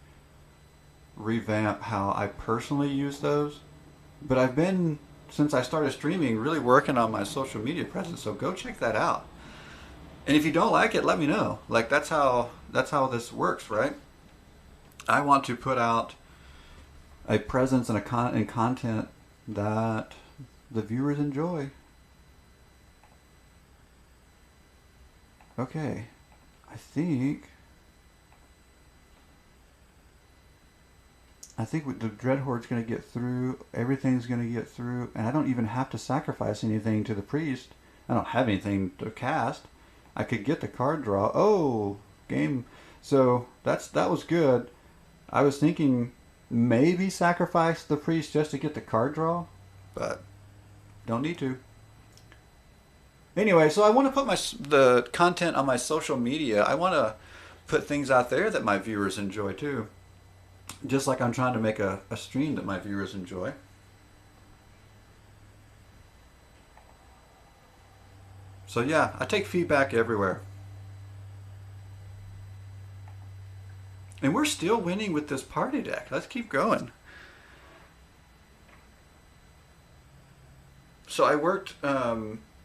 revamp how I personally use those. But I've been, since I started streaming, really working on my social media presence. So go check that out. And if you don't like it, let me know. Like that's how this works, right? I want to put out a presence and and content that the viewers enjoy. Okay, I think the Dread Horde's going to get through. Everything's going to get through, and I don't even have to sacrifice anything to the priest. I don't have anything to cast. I could get the card draw. Oh, game. So that was good. I was thinking maybe sacrifice the priest just to get the card draw, but don't need to. Anyway, so I want to put the content on my social media. I want to put things out there that my viewers enjoy too. Just like I'm trying to make a stream that my viewers enjoy. So yeah, I take feedback everywhere. And we're still winning with this party deck. Let's keep going. So I worked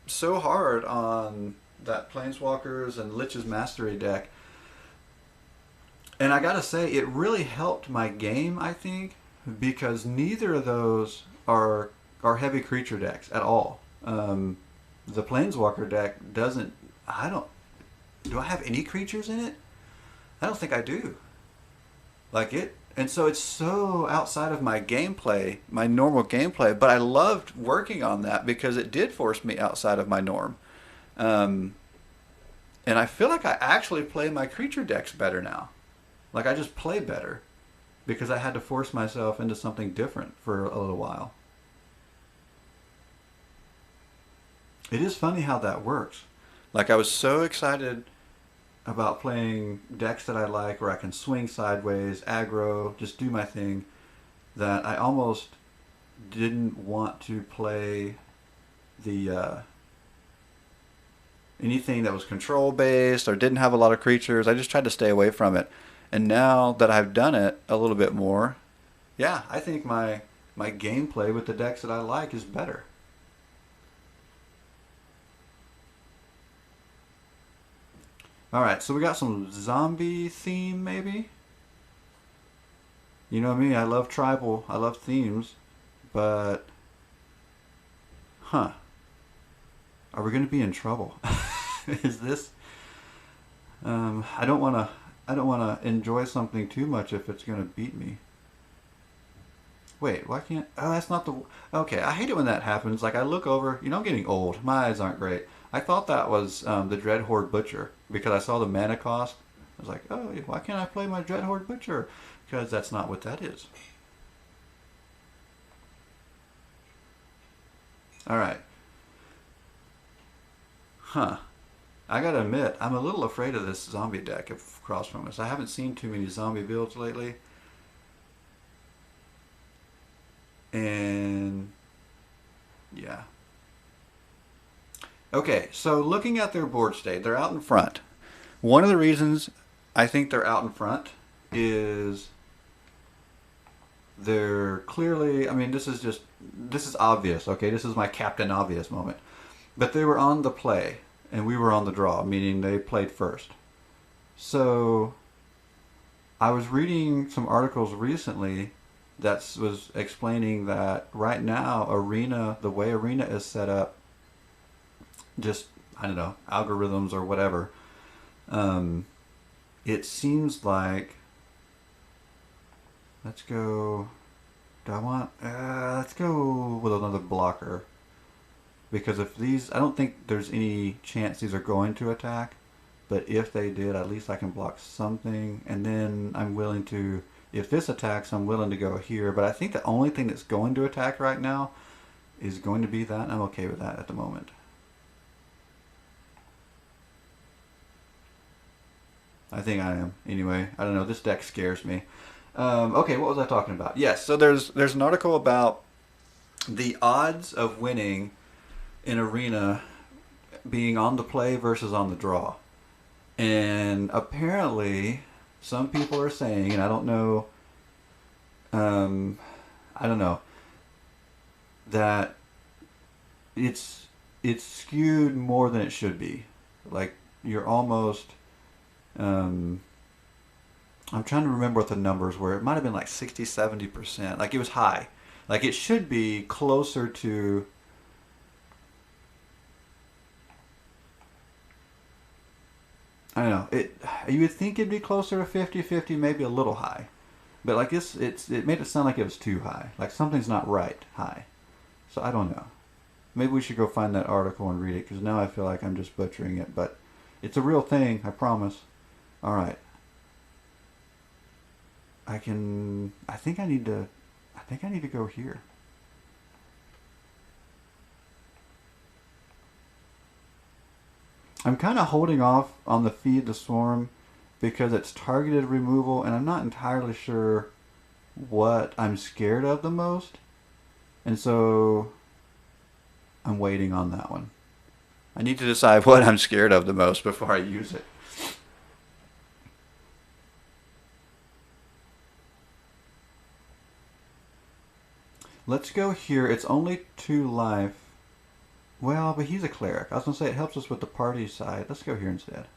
so hard on that Planeswalkers and Lich's Mastery deck. And I gotta say, it really helped my game, I think, because neither of those are heavy creature decks at all. The Planeswalker deck doesn't... Do I have any creatures in it? I don't think I do. And so it's so outside of my gameplay, my normal gameplay, but I loved working on that because it did force me outside of my norm. And I feel like I actually play my creature decks better now. Like I just play better because I had to force myself into something different for a little while. It is funny how that works. Like I was so excited about playing decks that I like where I can swing sideways, aggro, just do my thing, that I almost didn't want to play the anything that was control based or didn't have a lot of creatures. I just tried to stay away from it. And now that I've done it a little bit more, yeah, I think my gameplay with the decks that I like is better. Alright, so we got some zombie theme, maybe? You know me, I love tribal, I love themes, but... Huh. Are we going to be in trouble? Is this... I don't want to enjoy something too much if it's going to beat me. Wait, why can't... Oh, that's not the... Okay, I hate it when that happens. Like, I look over... You know, I'm getting old. My eyes aren't great. I thought that was the Dread Horde Butcher because I saw the mana cost. I was like, oh, why can't I play my Dread Horde Butcher? Because that's not what that is. Alright. Huh. I gotta admit, I'm a little afraid of this zombie deck across from us. I haven't seen too many zombie builds lately. And... yeah. Okay, so looking at their board state, they're out in front. One of the reasons I think they're out in front is they're clearly, I mean, this is obvious, okay? This is my Captain Obvious moment. But they were on the play, and we were on the draw, meaning they played first. So I was reading some articles recently that was explaining that right now Arena, the way Arena is set up, just I don't know algorithms or whatever. Um, it seems like let's go. Do I want? Let's go with another blocker because if these, I don't think there's any chance these are going to attack. But if they did, at least I can block something, and then I'm willing to. If this attacks, I'm willing to go here. But I think the only thing that's going to attack right now is going to be that. I'm okay with that at the moment. I think I am. Anyway, I don't know. This deck scares me. Okay, what was I talking about? Yes, so there's an article about the odds of winning in Arena being on the play versus on the draw. And apparently, some people are saying, and I don't know, I don't know, that it's skewed more than it should be. Like you're almost, I'm trying to remember what the numbers were. It might have been like 60, 70%. Like it was high. Like it should be closer to. I don't know. You would think it'd be closer to 50-50, maybe a little high. But like it made it sound like it was too high. Like something's not right high. So I don't know. Maybe we should go find that article and read it because now I feel like I'm just butchering it. But it's a real thing, I promise. All right. I think I need to go here. I'm kind of holding off on the Feed the Swarm because it's targeted removal, and I'm not entirely sure what I'm scared of the most. And so I'm waiting on that one. I need to decide what I'm scared of the most before I use it. Let's go here. It's only 2 life. Well, but he's a cleric. I was going to say it helps us with the party side. Let's go here instead.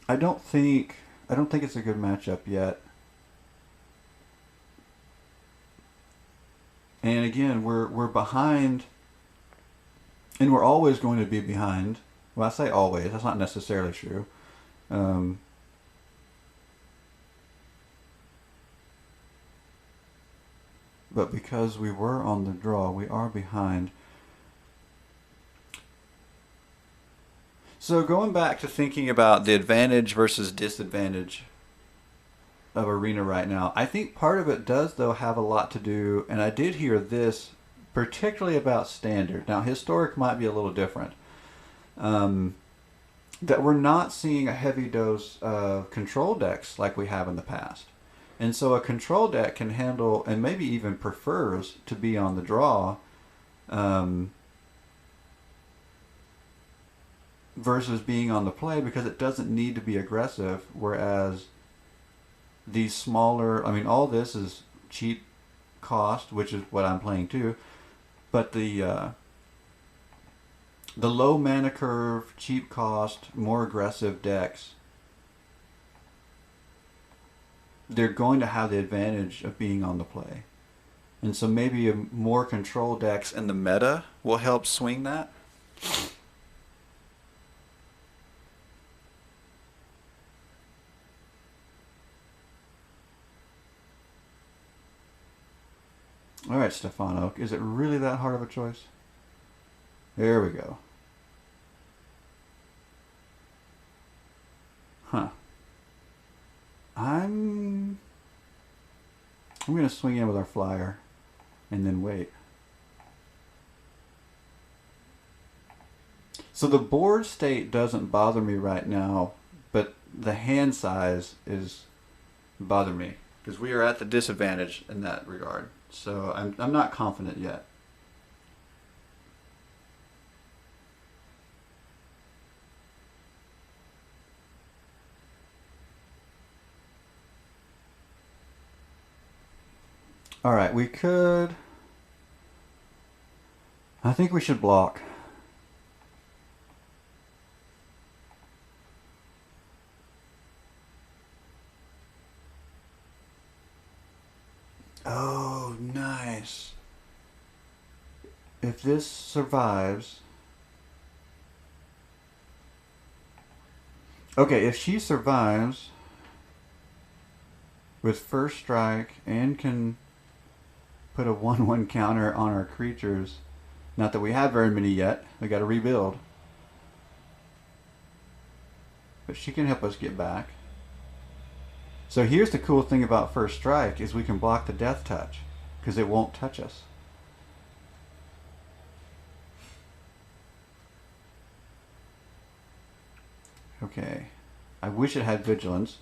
I don't think it's a good matchup yet. And again, we're behind, and we're always going to be behind. Well, I say always. That's not necessarily true. But because we were on the draw, we are behind. So going back to thinking about the advantage versus disadvantage of Arena right now, I think part of it does, though, have a lot to do, and I did hear this particularly about Standard. Now, Historic might be a little different. That we're not seeing a heavy dose of control decks like we have in the past. And so a control deck can handle, and maybe even prefers to be on the draw, versus being on the play because it doesn't need to be aggressive, whereas these smaller, I mean, all this is cheap cost, which is what I'm playing too, but the low mana curve, cheap cost, more aggressive decks, they're going to have the advantage of being on the play. And so maybe more control decks in the meta will help swing that. All right, Stefano, is it really that hard of a choice? There we go. Huh. I'm going to swing in with our flyer and then wait. So the board state doesn't bother me right now, but the hand size is bothering me because we are at the disadvantage in that regard. So I'm not confident yet. All right, we could. I think we should block. Oh, nice. If this survives. Okay, if she survives with first strike and can put a 1/1 counter on our creatures. Not that we have very many yet. We got to rebuild. But she can help us get back. So here's the cool thing about first strike is we can block the death touch because it won't touch us. Okay. I wish it had vigilance.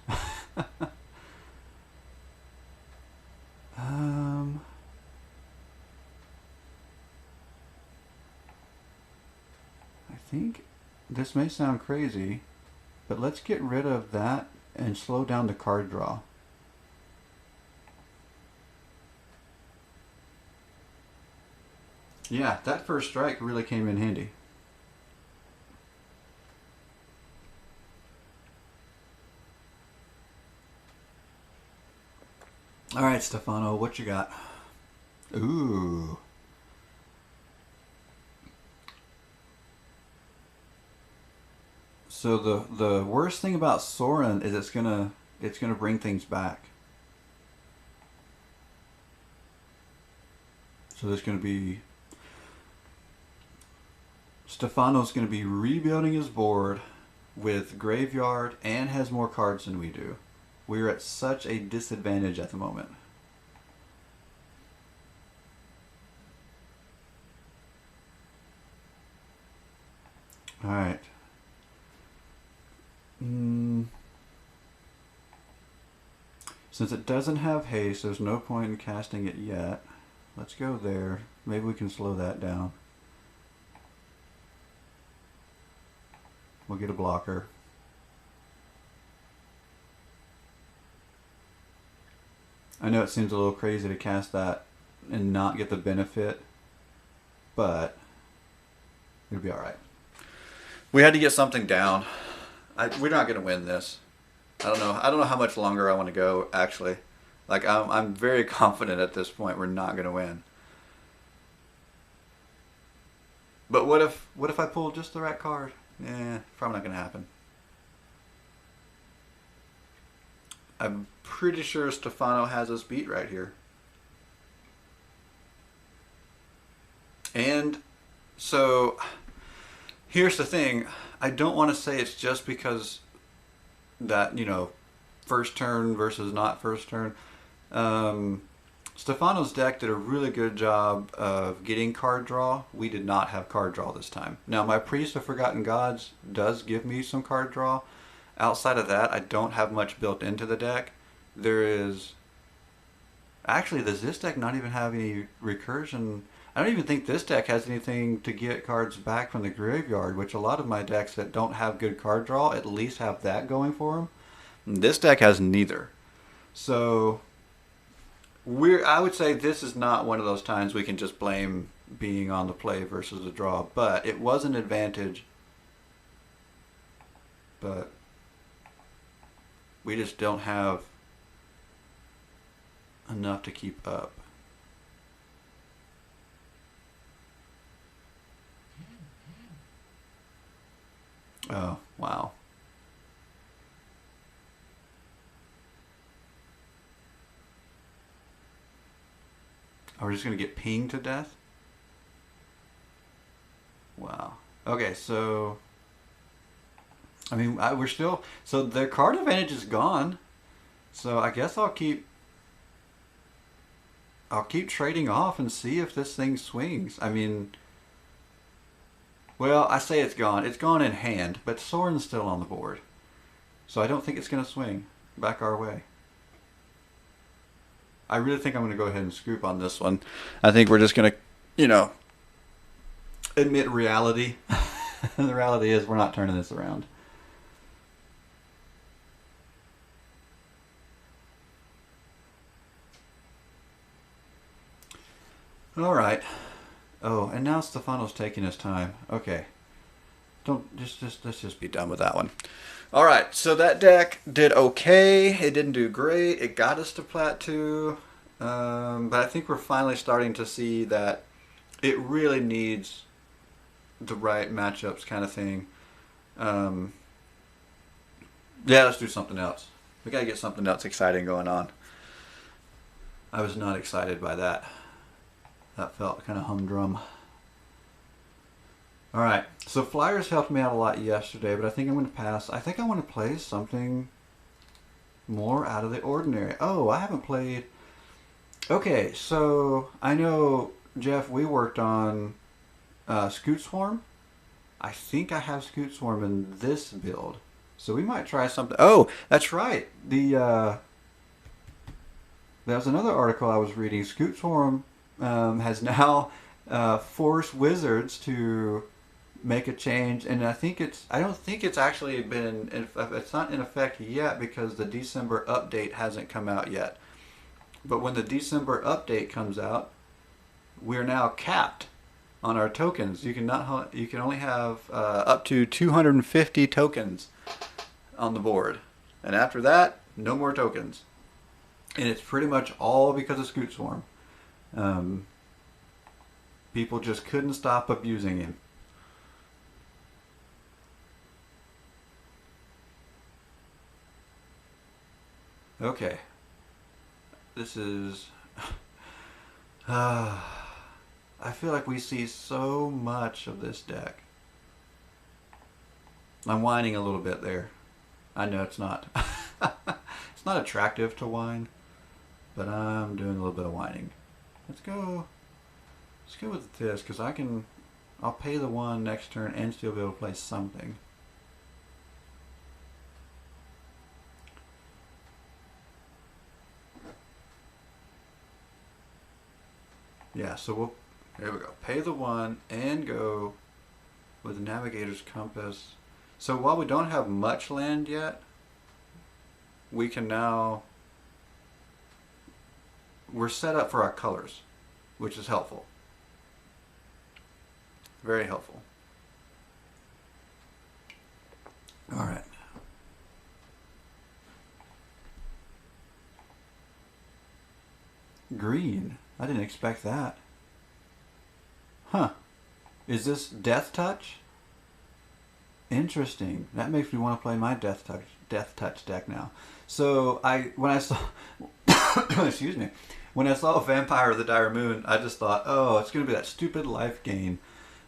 I think this may sound crazy, but let's get rid of that and slow down the card draw. Yeah, that first strike really came in handy. All right, Stefano, what you got? Ooh. So the worst thing about Soren is it's gonna bring things back. So there's gonna be Stefano's gonna be rebuilding his board with graveyard and has more cards than we do. We're at such a disadvantage at the moment. All right. Since it doesn't have haste, there's no point in casting it yet. Let's go there. Maybe we can slow that down. We'll get a blocker. I know it seems a little crazy to cast that and not get the benefit, but it'll be alright. We had to get something down. We're not going to win this. I don't know how much longer I want to go, actually. Like, I'm very confident at this point we're not going to win. But what if I pull just the right card? Probably not going to happen. I'm pretty sure Stefano has us beat right here. And so here's the thing. I don't want to say it's just because that, first turn versus not first turn. Stefano's deck did a really good job of getting card draw. We did not have card draw this time. Now, my Priest of Forgotten Gods does give me some card draw. Outside of that, I don't have much built into the deck. There is... Actually, does this deck not even have any recursion? I don't even think this deck has anything to get cards back from the graveyard, which a lot of my decks that don't have good card draw at least have that going for them. This deck has neither. So I would say this is not one of those times we can just blame being on the play versus the draw, but it was an advantage. But we just don't have enough to keep up. Oh, wow. Are we just going to get pinged to death? Wow. Okay, so... I mean, we're still... So their card advantage is gone. So I guess I'll keep trading off and see if this thing swings. I mean... Well, I say it's gone. It's gone in hand, but Soren's still on the board. So I don't think it's going to swing back our way. I really think I'm going to go ahead and scoop on this one. I think we're just going to, admit reality. The reality is we're not turning this around. All right. Oh, and now Stefano's taking his time. Okay. Don't just let's just be done with that one. All right. So that deck did okay. It didn't do great. It got us to plat 2. But I think we're finally starting to see that it really needs the right matchups kind of thing. Um, yeah, let's do something else. We gotta get something else exciting going on. I was not excited by that. That felt kind of humdrum. All right, so Flyers helped me out a lot yesterday, but I think I'm going to pass. I think I want to play something more out of the ordinary. Oh, I haven't played. Okay, so I know, Jeff, we worked on Scoot Swarm. I think I have Scoot Swarm in this build. So we might try something. Oh, that's right. There was another article I was reading. Scoot Swarm has now forced Wizards to make a change, and I don't think it's actually it's not in effect yet because the December update hasn't come out yet. But when the December update comes out, we're now capped on our tokens. You can only have up to 250 tokens on the board, and after that, no more tokens. And it's pretty much all because of Scoot Swarm. People just couldn't stop abusing him. Okay. This is... I feel like we see so much of this deck. I'm whining a little bit there. I know it's not. It's not attractive to whine, but I'm doing a little bit of whining. Let's go with this, because I'll pay the 1 next turn and still be able to play something. Yeah, so here we go. Pay the 1 and go with the Navigator's Compass. So while we don't have much land yet, we can now... We're set up for our colors, which is helpful. Very helpful. All right. Green. I didn't expect that. Huh. Is this Death Touch? Interesting. That makes me want to play my Death Touch deck now. So when I saw excuse me, when I saw Vampire of the Dire Moon, I just thought, oh, it's going to be that stupid life gain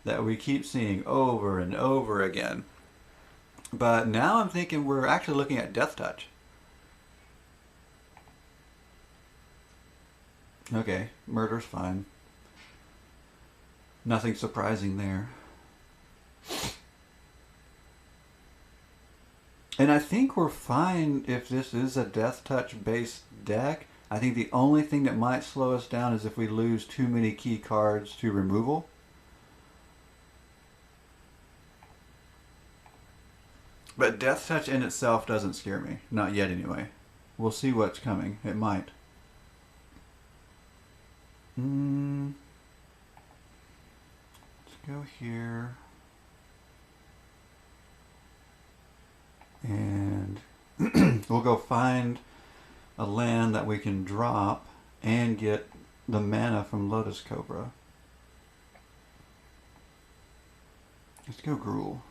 that we keep seeing over and over again. But now I'm thinking we're actually looking at Death Touch. Okay, murder's fine. Nothing surprising there. And I think we're fine if this is a Death Touch based deck. I think the only thing that might slow us down is if we lose too many key cards to removal. But Death Touch in itself doesn't scare me. Not yet anyway. We'll see what's coming. It might. Let's go here. And we'll go find a land that we can drop and get the mana from Lotus Cobra. Let's go Gruul.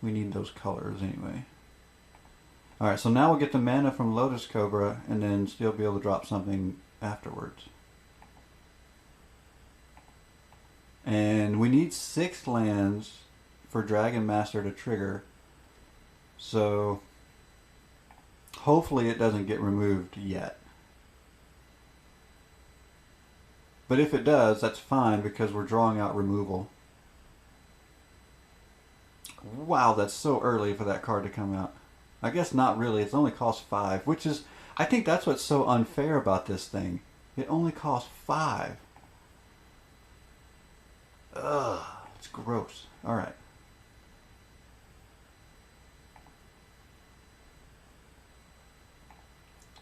We need those colors anyway. Alright, so now we'll get the mana from Lotus Cobra and then still be able to drop something afterwards. And we need 6 lands for Dragon Master to trigger. So hopefully it doesn't get removed yet. But if it does, that's fine because we're drawing out removal. Wow, that's so early for that card to come out. I guess not really. It's only cost 5, which is... I think that's what's so unfair about this thing. It only costs 5. Ugh, it's gross. Alright.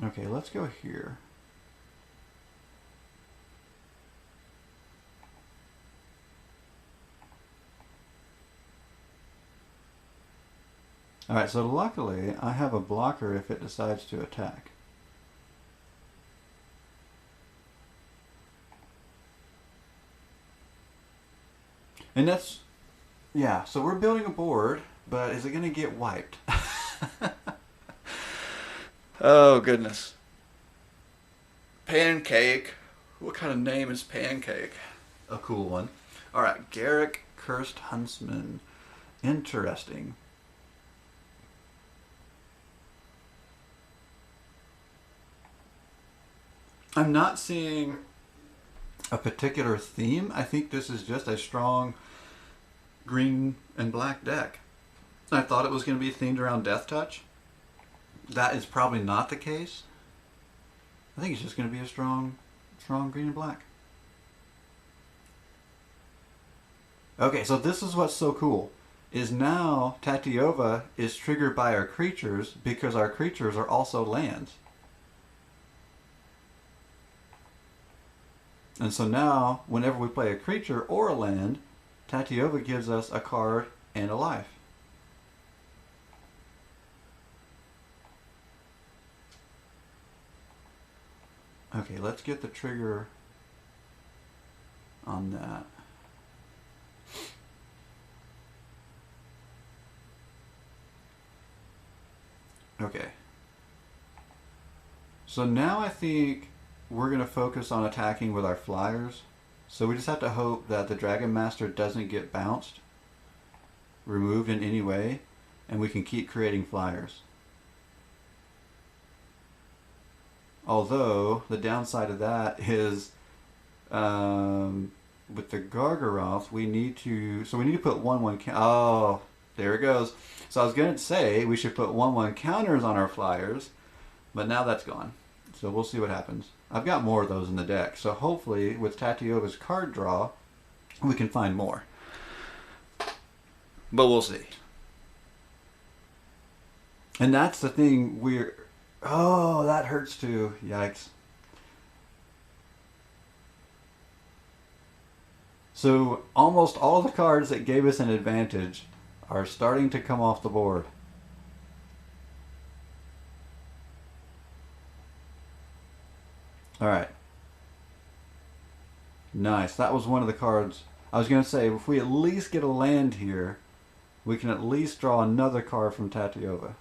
Okay, let's go here. Alright, so luckily I have a blocker if it decides to attack. And that's, yeah, so we're building a board, but is it going to get wiped? Oh, goodness. Pancake. What kind of name is Pancake? A cool one. Alright, Garrick, Cursed Huntsman. Interesting. I'm not seeing a particular theme. I think this is just a strong green and black deck. I thought it was going to be themed around Death Touch. That is probably not the case. I think it's just going to be a strong green and black. Okay, so this is what's so cool. Is now Tatyova is triggered by our creatures because our creatures are also lands. And so now, whenever we play a creature or a land, Tatyova gives us a card and a life. Okay, let's get the trigger on that. Okay. So now I think we're going to focus on attacking with our flyers. So we just have to hope that the Dragon Master doesn't get bounced, removed in any way, and we can keep creating flyers. Although, the downside of that is, with the Gargaroth, we need to put 1/1 oh, there it goes. So I was going to say we should put 1/1 counters on our flyers, but now that's gone. So we'll see what happens. I've got more of those in the deck, so hopefully with Tatyova's card draw, we can find more. But we'll see. And that's the thing oh, that hurts too. Yikes. So almost all the cards that gave us an advantage are starting to come off the board. Alright. Nice. That was one of the cards. I was going to say, if we at least get a land here, we can at least draw another card from Tatyova.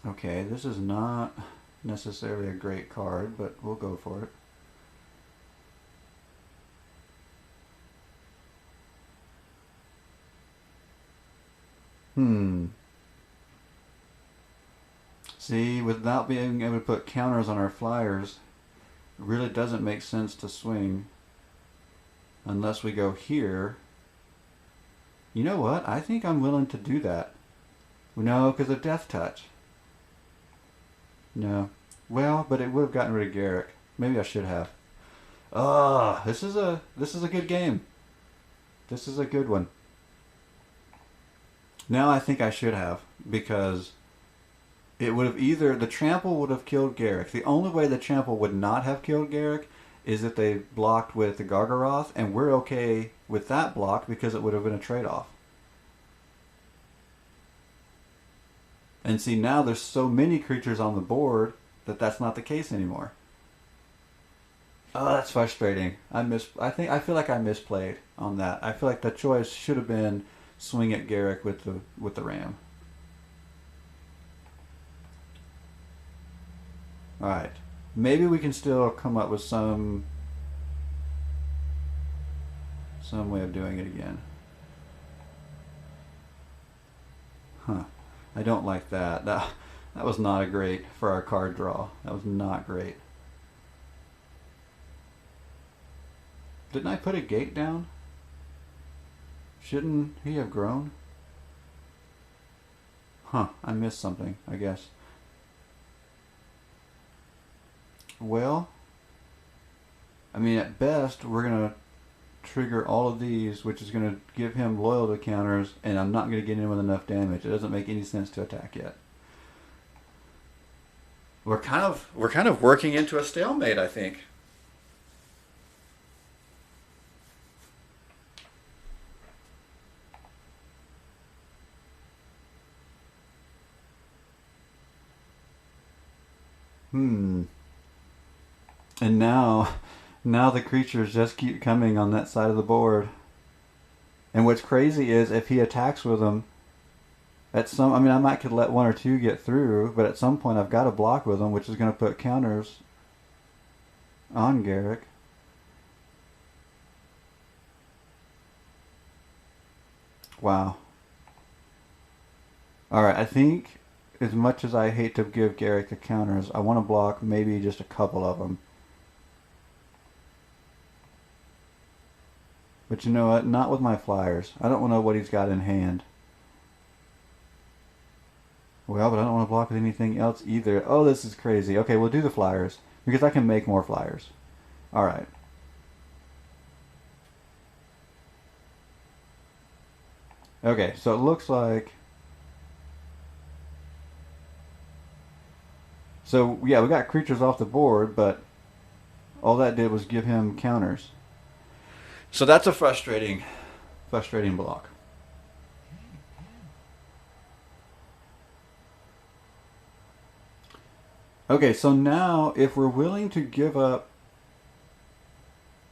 Okay, this is not necessarily a great card, but we'll go for it. See, without being able to put counters on our flyers, it really doesn't make sense to swing unless we go here. You know what? I think I'm willing to do that. No, because of Death Touch. No. Well, but it would have gotten rid of Garrick. Maybe I should have. Ah, this is a good game. This is a good one. Now I think I should have, because it would have the trample would have killed Garrick. The only way the trample would not have killed Garrick is if they blocked with the Gargaroth, and we're okay with that block because it would have been a trade-off. And see, now there's so many creatures on the board that that's not the case anymore. Oh, that's frustrating. I feel like I misplayed on that. I feel like the choice should have been swing at Garrick with the ram. Alright. Maybe we can still come up with some way of doing it again. Huh. I don't like that. That was not a great for our card draw. That was not great. Didn't I put a gate down? Shouldn't he have grown? Huh, I missed something, I guess. Well, I mean, at best, we're going to trigger all of these, which is going to give him loyalty counters, and I'm not going to get in with enough damage. It doesn't make any sense to attack yet. We're kind of working into a stalemate, I think. Hmm. And now the creatures just keep coming on that side of the board. And what's crazy is if he attacks with them, I mean, I might could let one or two get through, but at some point I've got to block with them, which is going to put counters on Garrick. Wow. Alright, I think as much as I hate to give Garrick the counters, I want to block maybe just a couple of them. But you know what? Not with my flyers. I don't know what he's got in hand. Well, but I don't want to block with anything else either. Oh, this is crazy. Okay, we'll do the flyers. Because I can make more flyers. Alright. Okay, so it looks like... So, yeah, we got creatures off the board, but all that did was give him counters. So that's a frustrating block. Okay, so now if we're willing to give up,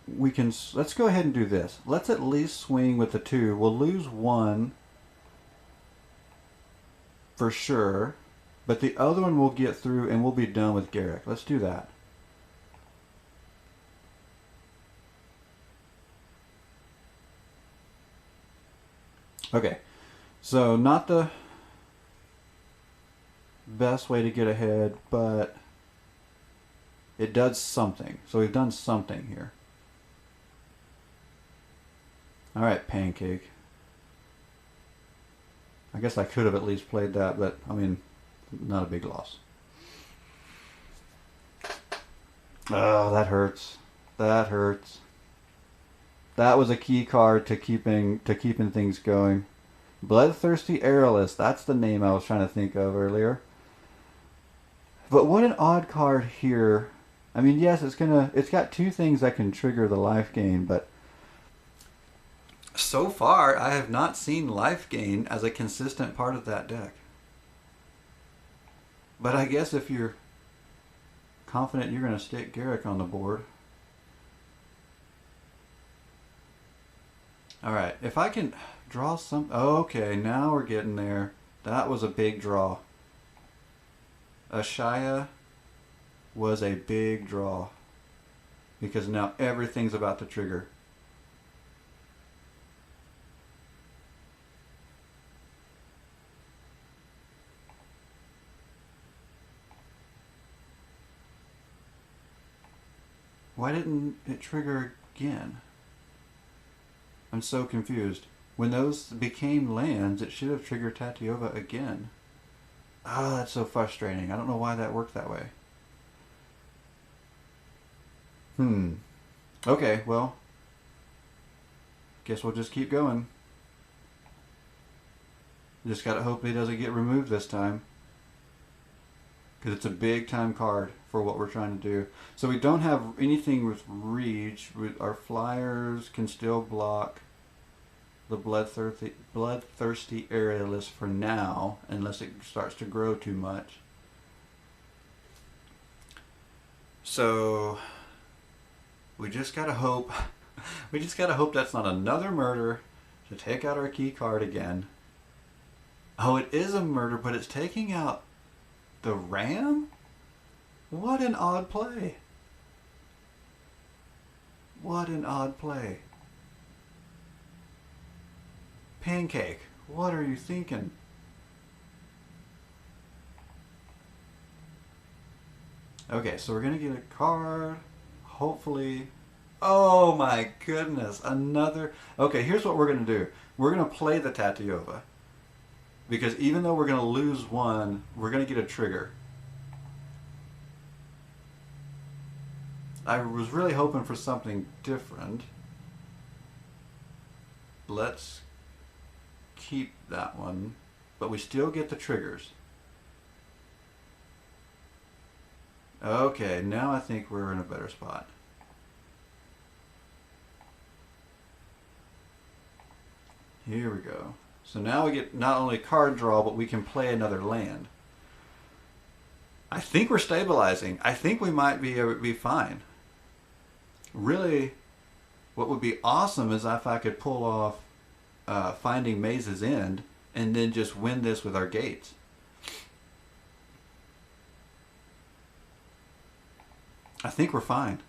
we can, let's go ahead and do this. Let's at least swing with the 2. We'll lose 1 for sure, but the other one we'll get through and we'll be done with Garrick. Let's do that. Okay, so not the best way to get ahead, but it does something. So we've done something here. Alright, Pancake. I guess I could have at least played that, but I mean, not a big loss. Oh, that hurts. That hurts. That was a key card to keeping things going. Bloodthirsty Aerialist. That's the name I was trying to think of earlier. But what an odd card here. I mean, yes, it's got 2 things that can trigger the life gain, but so far I have not seen life gain as a consistent part of that deck. But I guess if you're confident you're going to stick Garrick on the board. Alright, if I can draw some... Okay, now we're getting there. That was a big draw. Ashaya was a big draw. Because now everything's about to trigger. Why didn't it trigger again? I'm so confused. When those became lands, it should have triggered Tatiova again. Oh, that's so frustrating. I don't know why that worked that way. Okay, well, guess we'll just keep going. Just gotta hope he doesn't get removed this time. Because it's a big time card for what we're trying to do. So we don't have anything with reach. Our flyers can still block the bloodthirsty Aerialist for now, unless it starts to grow too much. So we just gotta hope. We just gotta hope that's not another murder to take out our key card again. Oh, it is a murder, but it's taking out the ram? What an odd play. What an odd play. Pancake, what are you thinking? Okay, so we're going to get a card. Hopefully. Oh my goodness. Another. Okay, here's what we're going to do. We're going to play the Tatiova. Because even though we're going to lose 1, we're going to get a trigger. I was really hoping for something different. Let's keep that one. But we still get the triggers. Okay, now I think we're in a better spot. Here we go. So now we get not only card draw, but we can play another land. I think we're stabilizing. I think we might be fine. Really, what would be awesome is if I could pull off finding Maze's End and then just win this with our gates. I think we're fine.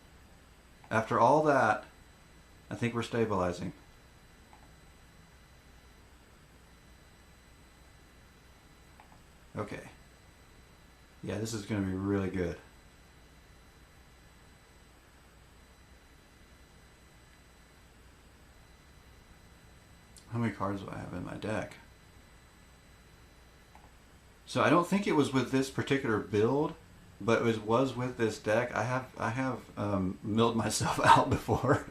After all that, I think we're stabilizing. Okay. Yeah, this is going to be really good. How many cards do I have in my deck? So I don't think it was with this particular build, but it was with this deck. I have milled myself out before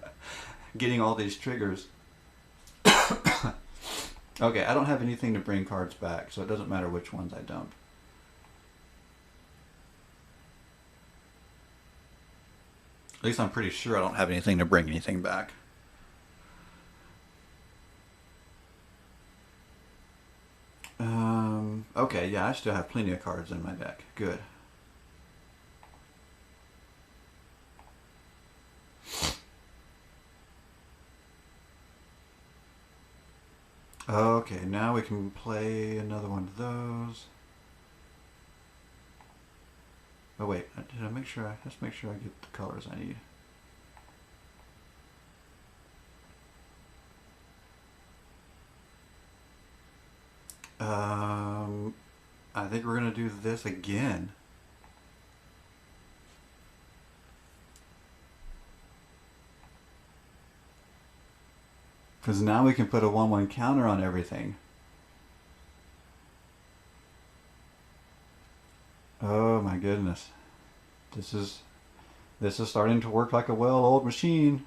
getting all these triggers. Okay, I don't have anything to bring cards back, so it doesn't matter which ones I dump. At least I'm pretty sure I don't have anything to bring anything back. Okay, yeah, I still have plenty of cards in my deck. Good. Okay, now we can play another one of those. Oh wait, did I make sure? Let's make sure I get the colors I need. I think we're gonna do this again. Because now we can put a 1/1 counter on everything. Oh my goodness. This is starting to work like a well-oiled machine.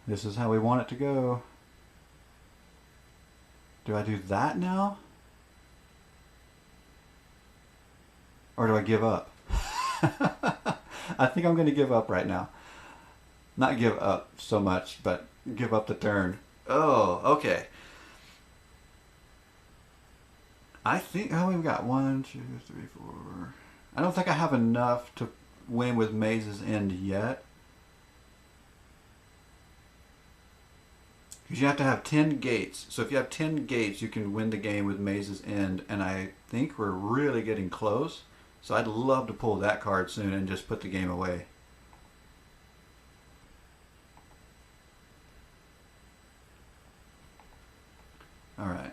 This is how we want it to go. Do I do that now? Or do I give up? I think I'm going to give up right now. Not give up so much, but give up the turn. Oh, okay. I think, oh, we've got 1, 2, 3, 4. I don't think I have enough to win with Maze's End yet. Because you have to have 10 gates. So if you have 10 gates, you can win the game with Maze's End. And I think we're really getting close. So I'd love to pull that card soon and just put the game away. Alright.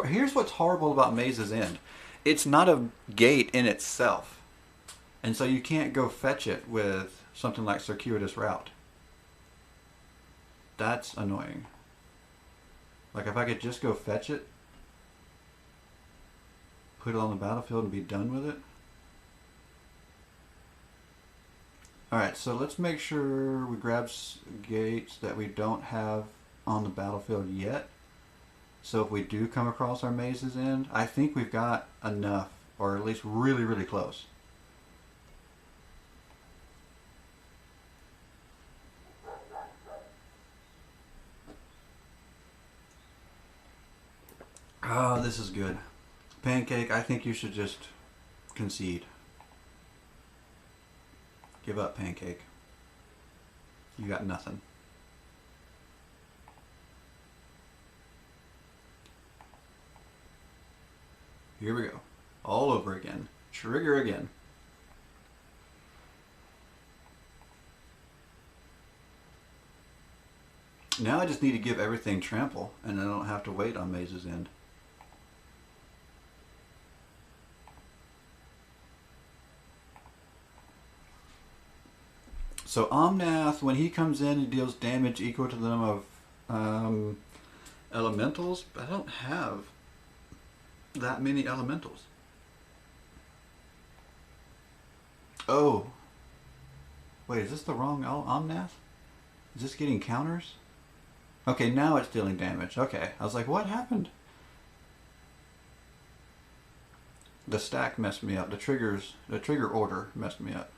Here's what's horrible about Maze's End. It's not a gate in itself. And so you can't go fetch it with something like Circuitous Route. That's annoying. Like if I could just go fetch it, put it on the battlefield and be done with it. Alright, so let's make sure we grab gates that we don't have on the battlefield yet. So if we do come across our Maze's End, I think we've got enough, or at least really, really close. Oh, this is good. Pancake, I think you should just concede. Give up, Pancake. You got nothing. Here we go. All over again. Trigger again. Now I just need to give everything trample, and I don't have to wait on Maze's End. So Omnath, when he comes in, he deals damage equal to the number of elementals, but I don't have that many elementals. Oh. Wait, is this the wrong Omnath? Is this getting counters? Okay, now it's dealing damage. Okay, I was like, what happened? The stack messed me up. The trigger order messed me up.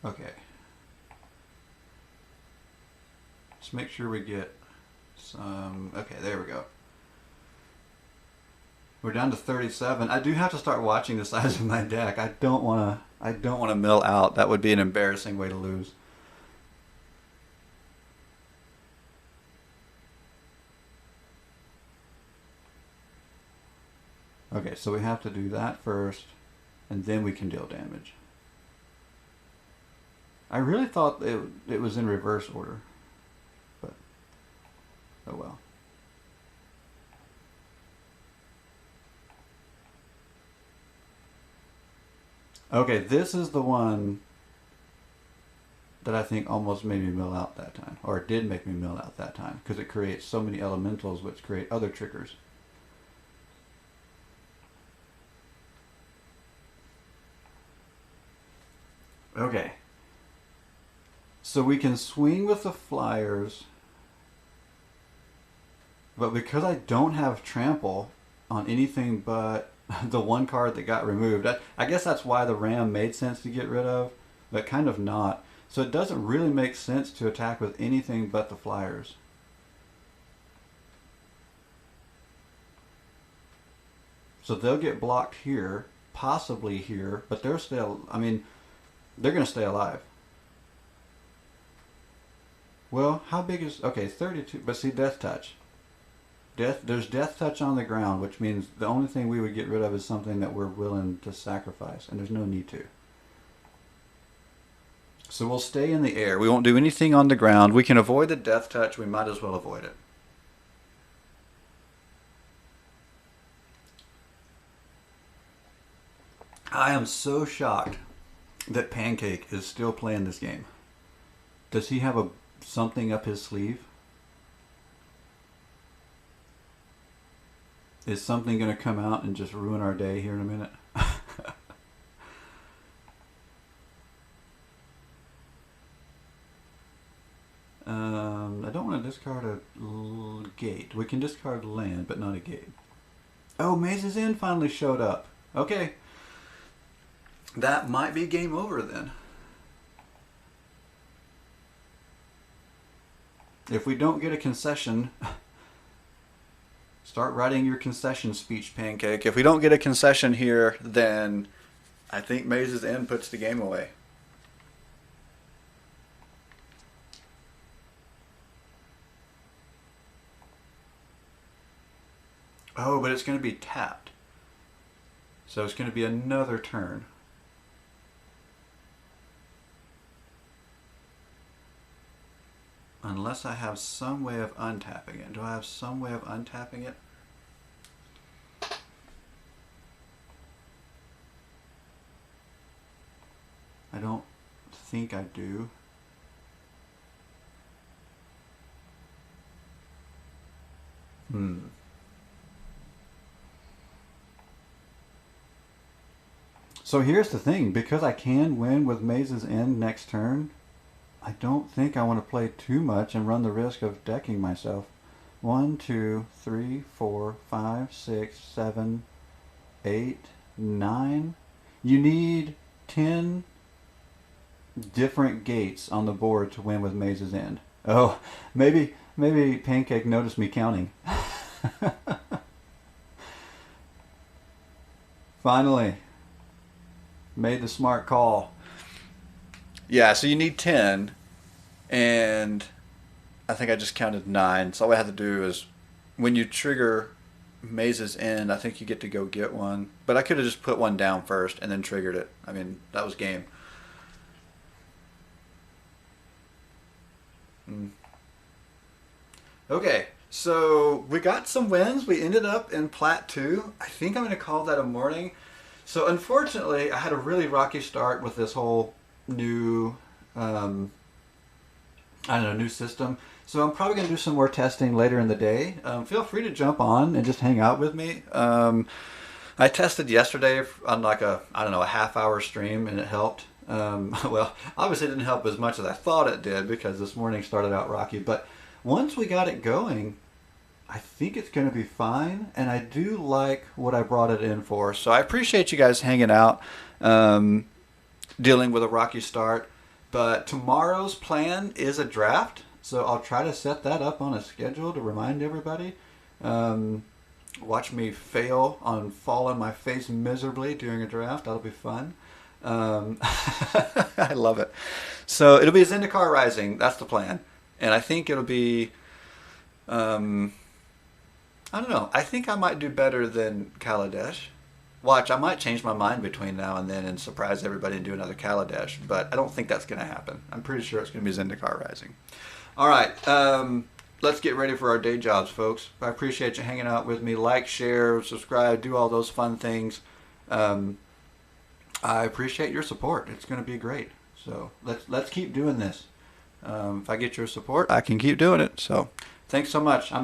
Okay. Let's make sure we get some... Okay, there we go. We're down to 37. I do have to start watching the size of my deck. I don't want to. I don't want to mill out. That would be an embarrassing way to lose. Okay, so we have to do that first, and then we can deal damage. I really thought it was in reverse order, but oh well. Okay, this is the one that I think almost made me mill out that time, or it did make me mill out that time, because it creates so many elementals which create other triggers. Okay. So we can swing with the flyers, but because I don't have trample on anything but the one card that got removed, I guess that's why the ram made sense to get rid of, but kind of not. So it doesn't really make sense to attack with anything but the flyers. So they'll get blocked here, possibly here, but they're still, I mean, they're going to stay alive. Well, how big is, okay, 32, but see, death touch. There's death touch on the ground, which means the only thing we would get rid of is something that we're willing to sacrifice, and there's no need to. So we'll stay in the air. We won't do anything on the ground. We can avoid the death touch. We might as well avoid it. I am so shocked that Pancake is still playing this game. Does he have something up his sleeve? Is something going to come out and just ruin our day here in a minute? I don't want to discard a gate. We can discard land, but not a gate. Oh, Maze's End finally showed up. Okay. That might be game over then. If we don't get a concession, start writing your concession speech, Pancake. If we don't get a concession here, then I think Maze's End puts the game away. Oh, but it's going to be tapped. So it's going to be another turn. Unless I have some way of untapping it. Do I have some way of untapping it? I don't think I do. So here's the thing. Because I can win with Maze's End next turn, I don't think I want to play too much and run the risk of decking myself. 1, 2, 3, 4, 5, 6, 7, 8, 9. You need 10 different gates on the board to win with Maze's End. Oh, maybe Pancake noticed me counting. Finally. Made the smart call. Yeah, so you need 10, and I think I just counted 9. So all I had to do is, when you trigger Maze's End, I think you get to go get one. But I could have just put one down first and then triggered it. I mean, that was game. Okay, so we got some wins. We ended up in Plat 2. I think I'm going to call that a morning. So unfortunately, I had a really rocky start with this whole new, new system. So I'm probably going to do some more testing later in the day. Feel free to jump on and just hang out with me. I tested yesterday on like a half-hour stream, and it helped. Well, obviously it didn't help as much as I thought it did because this morning started out rocky. But once we got it going, I think it's going to be fine, and I do like what I brought it in for. So I appreciate you guys hanging out, dealing with a rocky start. But tomorrow's plan is a draft, so I'll try to set that up on a schedule to remind everybody. watch me fail on fall on my face miserably during a draft. That'll be fun. I love it. So it'll be Zendikar Rising. That's the plan. And I think it'll be, I don't know. I think I might do better than Kaladesh. Watch, I might change my mind between now and then and surprise everybody and do another Kaladesh, but I don't think that's going to happen. I'm pretty sure it's going to be Zendikar Rising. All right, let's get ready for our day jobs, folks. I appreciate you hanging out with me. Like, share, subscribe, do all those fun things. I appreciate your support. It's going to be great. So let's keep doing this. If I get your support, I can keep doing it. So thanks so much. I'm